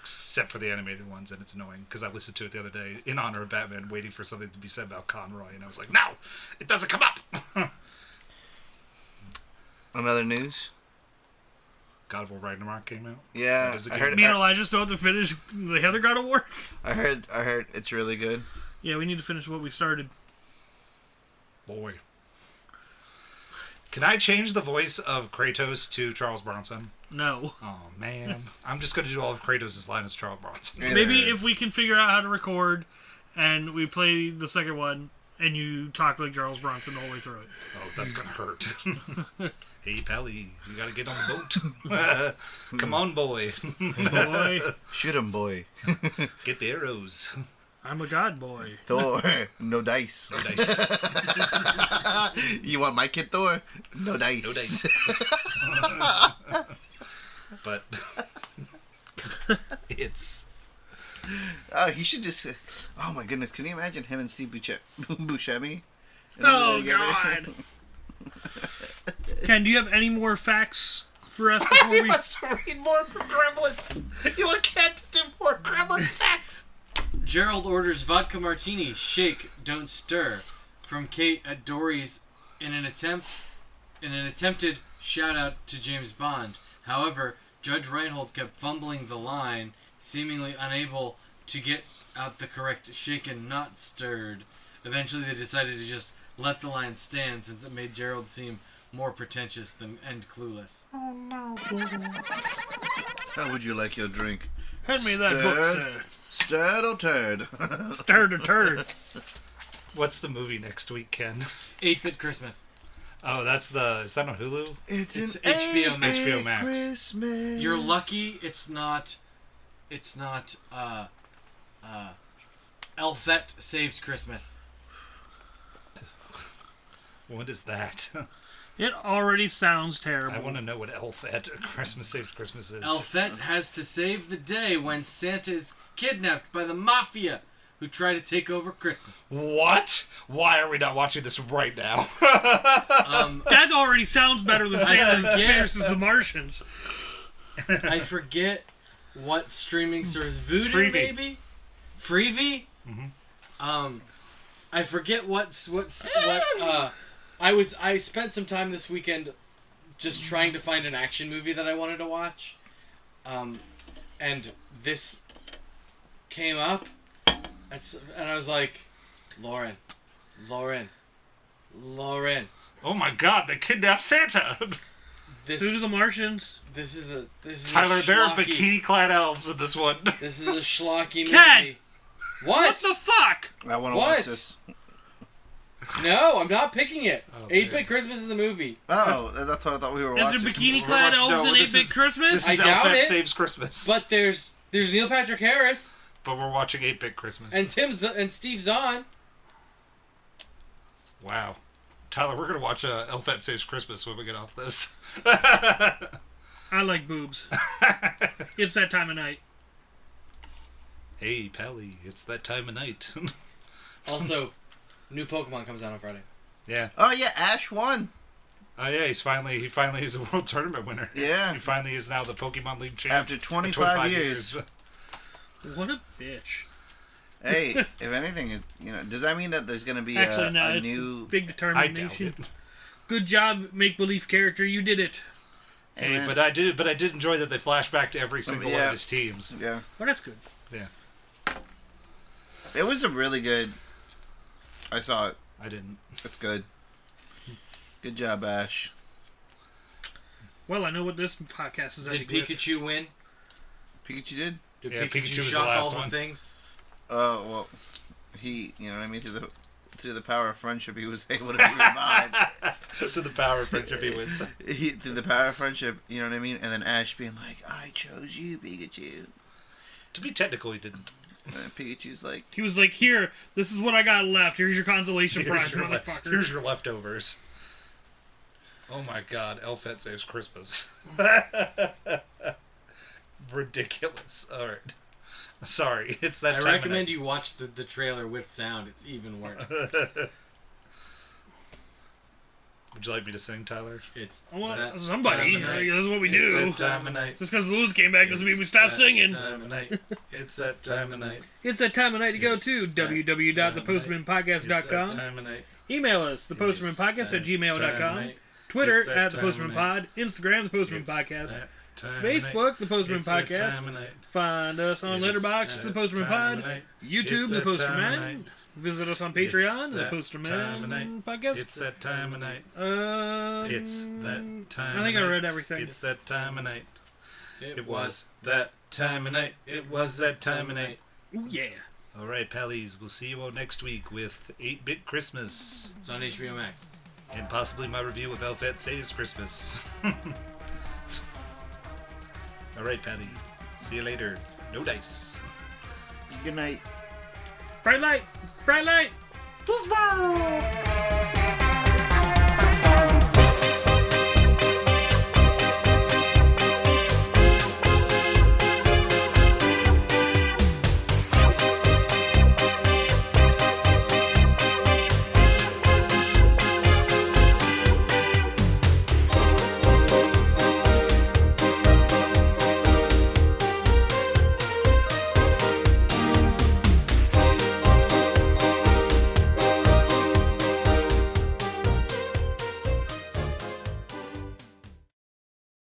[SPEAKER 1] except for the animated ones, and it's annoying because I listened to it the other day in honor of Batman, waiting for something to be said about Conroy, and I was like, no, it doesn't come up.
[SPEAKER 3] Another news?
[SPEAKER 1] God of War Ragnarok came out.
[SPEAKER 3] Yeah,
[SPEAKER 1] Is it
[SPEAKER 3] I
[SPEAKER 1] good?
[SPEAKER 3] heard.
[SPEAKER 2] Me and Elijah still have to finish the other God of War.
[SPEAKER 3] I heard it's really good.
[SPEAKER 2] Yeah, we need to finish what we started.
[SPEAKER 1] Boy. Can I change the voice of Kratos to Charles Bronson?
[SPEAKER 2] No.
[SPEAKER 1] Oh, man. I'm just going to do all of Kratos' line as Charles Bronson.
[SPEAKER 3] Yeah.
[SPEAKER 2] Maybe if we can figure out how to record and we play the second one and you talk like Charles Bronson the whole way through it.
[SPEAKER 1] Oh, that's going to hurt. Hey, Pally, you got to get on the boat. Come on, boy.
[SPEAKER 2] Boy,
[SPEAKER 3] Shoot 'em, boy.
[SPEAKER 1] Get the arrows.
[SPEAKER 2] I'm a god boy.
[SPEAKER 3] Thor, no dice.
[SPEAKER 1] No dice.
[SPEAKER 3] You want my kid Thor? No dice.
[SPEAKER 1] No dice. But it's...
[SPEAKER 3] Oh, he should just. Oh my goodness! Can you imagine him and Steve Buscemi?
[SPEAKER 2] Oh, God. Ken, do you have any more facts for us before
[SPEAKER 1] He
[SPEAKER 2] we...
[SPEAKER 1] wants to read more from Gremlins. You want Ken to do more Gremlins facts.
[SPEAKER 4] Gerald orders vodka martini, shake, don't stir, from Kate at Dory's in an attempted shout out to James Bond. However, Judge Reinhold kept fumbling the line, seemingly unable to get out the correct shaken, not stirred. Eventually, they decided to just let the line stand since it made Gerald seem more pretentious and clueless.
[SPEAKER 3] How would you like your drink?
[SPEAKER 2] Hand me that book, sir.
[SPEAKER 3] Stirred or turd?
[SPEAKER 2] Stirred a turd.
[SPEAKER 1] What's the movie next week, Ken?
[SPEAKER 4] 8-Bit Christmas.
[SPEAKER 1] Oh, is that on Hulu?
[SPEAKER 3] It's
[SPEAKER 4] HBO Max.
[SPEAKER 1] HBO Max.
[SPEAKER 3] Christmas.
[SPEAKER 4] You're lucky it's not Elfette Saves Christmas.
[SPEAKER 1] What is that?
[SPEAKER 2] It already sounds terrible.
[SPEAKER 1] I want to know what Elf at Christmas Saves Christmas is.
[SPEAKER 4] Elfette has to save the day when Santa is kidnapped by the Mafia, who try to take over Christmas.
[SPEAKER 1] What? Why are we not watching this right now?
[SPEAKER 2] That already sounds better than Santa
[SPEAKER 4] forget.
[SPEAKER 2] versus the Martians.
[SPEAKER 4] I forget what streaming service. Voodoo,
[SPEAKER 1] Freevee.
[SPEAKER 4] maybe? Freevee?
[SPEAKER 1] Mm-hmm.
[SPEAKER 4] I forget I spent some time this weekend just trying to find an action movie that I wanted to watch. And this came up. And I was like, Lauren.
[SPEAKER 1] Oh my God! They kidnapped Santa.
[SPEAKER 4] This
[SPEAKER 2] Who do the Martians?
[SPEAKER 4] this is a
[SPEAKER 1] Tyler, there are
[SPEAKER 4] schlocky-
[SPEAKER 1] bikini-clad elves in this one.
[SPEAKER 4] This is a schlocky movie.
[SPEAKER 2] Ken!
[SPEAKER 4] What?
[SPEAKER 2] What the fuck?
[SPEAKER 3] I want to
[SPEAKER 4] What?
[SPEAKER 3] watch this.
[SPEAKER 4] No, I'm not picking it.
[SPEAKER 1] Oh,
[SPEAKER 4] 8-Bit
[SPEAKER 1] man.
[SPEAKER 4] Christmas is the movie.
[SPEAKER 3] Oh, that's what I thought we were
[SPEAKER 2] Is
[SPEAKER 3] watching.
[SPEAKER 2] there bikini-clad
[SPEAKER 1] No,
[SPEAKER 2] elves in
[SPEAKER 1] this
[SPEAKER 2] 8-Bit
[SPEAKER 1] is-
[SPEAKER 2] Christmas?
[SPEAKER 1] This
[SPEAKER 4] I
[SPEAKER 1] is
[SPEAKER 4] doubt
[SPEAKER 1] Elfette
[SPEAKER 4] it.
[SPEAKER 1] Saves Christmas.
[SPEAKER 4] But there's Neil Patrick Harris
[SPEAKER 1] But we're watching 8-Bit Christmas.
[SPEAKER 4] and Steve Zahn.
[SPEAKER 1] Wow. Tyler, we're going to watch Elfette Saves Christmas when we get off this.
[SPEAKER 2] I like boobs. It's that time of night.
[SPEAKER 1] Hey, Pally, it's that time of night.
[SPEAKER 4] Also, new Pokemon comes out on Friday.
[SPEAKER 1] Yeah.
[SPEAKER 3] Oh yeah, Ash won.
[SPEAKER 1] Oh yeah, he finally is a world tournament winner.
[SPEAKER 3] Yeah.
[SPEAKER 1] He finally is now the Pokemon League champion.
[SPEAKER 3] After 25 years.
[SPEAKER 2] What a bitch.
[SPEAKER 3] Hey, if anything, does that mean that there's going to be
[SPEAKER 2] Actually, no,
[SPEAKER 3] a
[SPEAKER 2] it's
[SPEAKER 3] new...
[SPEAKER 2] big
[SPEAKER 1] I doubt
[SPEAKER 2] determination.
[SPEAKER 1] it.
[SPEAKER 2] Good job, make-believe character. You did it.
[SPEAKER 1] Hey,
[SPEAKER 3] man.
[SPEAKER 1] but I did enjoy that they flash back to every single one
[SPEAKER 3] yeah.
[SPEAKER 1] of his teams.
[SPEAKER 3] Yeah.
[SPEAKER 2] Well, that's good.
[SPEAKER 1] Yeah,
[SPEAKER 3] It was a really good... I saw it.
[SPEAKER 1] I didn't.
[SPEAKER 3] It's good. Good job, Ash.
[SPEAKER 2] Well, I know what this podcast is
[SPEAKER 4] Did
[SPEAKER 2] ending with.
[SPEAKER 4] Pikachu win?
[SPEAKER 3] Pikachu did?
[SPEAKER 4] Did
[SPEAKER 1] Yeah, Pikachu was the
[SPEAKER 4] shock
[SPEAKER 1] last
[SPEAKER 4] all
[SPEAKER 1] one.
[SPEAKER 4] the things?
[SPEAKER 3] Oh, well, he, you know what I mean? Through the power of friendship, he was able to be revived.
[SPEAKER 1] To the power of friendship, he wins.
[SPEAKER 3] Through the power of friendship, you know what I mean? And then Ash being like, I chose you, Pikachu.
[SPEAKER 1] To be technical, he didn't.
[SPEAKER 3] And Pikachu's like,
[SPEAKER 2] He was like, here, this is what I got left. Here's your consolation prize, motherfucker.
[SPEAKER 1] Here's your leftovers. Oh my god, Elfette saves Christmas. Ridiculous. Alright. Sorry, it's that
[SPEAKER 4] I
[SPEAKER 1] time
[SPEAKER 4] recommend you watch the trailer with sound. It's even worse.
[SPEAKER 1] Would you like me to sing, Tyler?
[SPEAKER 4] It's
[SPEAKER 2] I want
[SPEAKER 4] that
[SPEAKER 2] somebody.
[SPEAKER 4] time of night.
[SPEAKER 2] This is what we do.
[SPEAKER 1] It's that time of night.
[SPEAKER 2] Just because Lewis came back doesn't mean we stop singing.
[SPEAKER 1] Time of night. It's that time of night.
[SPEAKER 2] It's that time of night to go
[SPEAKER 1] It's
[SPEAKER 2] to
[SPEAKER 1] that time of
[SPEAKER 2] www.thepostmanpodcast.com.
[SPEAKER 1] time of night.
[SPEAKER 2] Email us, thepostmanpodcast@gmail.com. Twitter
[SPEAKER 1] It's that
[SPEAKER 2] at
[SPEAKER 1] time of
[SPEAKER 2] thepostmanpod. Instagram, the Postman
[SPEAKER 1] It's
[SPEAKER 2] Podcast.
[SPEAKER 1] that time of
[SPEAKER 2] Facebook,
[SPEAKER 1] night.
[SPEAKER 2] the Postman
[SPEAKER 1] It's that
[SPEAKER 2] Podcast.
[SPEAKER 1] time of night.
[SPEAKER 2] Find us on
[SPEAKER 1] It's
[SPEAKER 2] Letterboxd,
[SPEAKER 1] that
[SPEAKER 2] the Postman
[SPEAKER 1] time of
[SPEAKER 2] Pod.
[SPEAKER 1] night.
[SPEAKER 2] YouTube,
[SPEAKER 1] It's
[SPEAKER 2] the
[SPEAKER 1] that time of
[SPEAKER 2] Postman.
[SPEAKER 1] night.
[SPEAKER 2] Visit us on
[SPEAKER 1] It's
[SPEAKER 2] Patreon, the
[SPEAKER 1] that
[SPEAKER 2] Postman
[SPEAKER 1] time of night.
[SPEAKER 2] Podcast.
[SPEAKER 1] It's that time of night.
[SPEAKER 2] It's
[SPEAKER 1] that time
[SPEAKER 2] I think
[SPEAKER 1] of
[SPEAKER 2] I
[SPEAKER 1] night.
[SPEAKER 2] read everything.
[SPEAKER 1] It's that time of night.
[SPEAKER 4] It
[SPEAKER 1] It was that time of night. It was that time of night.
[SPEAKER 2] Ooh, yeah.
[SPEAKER 1] All right, pallies. We'll see you all next week with 8-Bit Christmas
[SPEAKER 4] It's on HBO Max.
[SPEAKER 1] and possibly my review of Elfette Saves Christmas. All right, Patty. See you later. No dice.
[SPEAKER 3] good night.
[SPEAKER 2] Bright light! Bright light!
[SPEAKER 1] Pussball!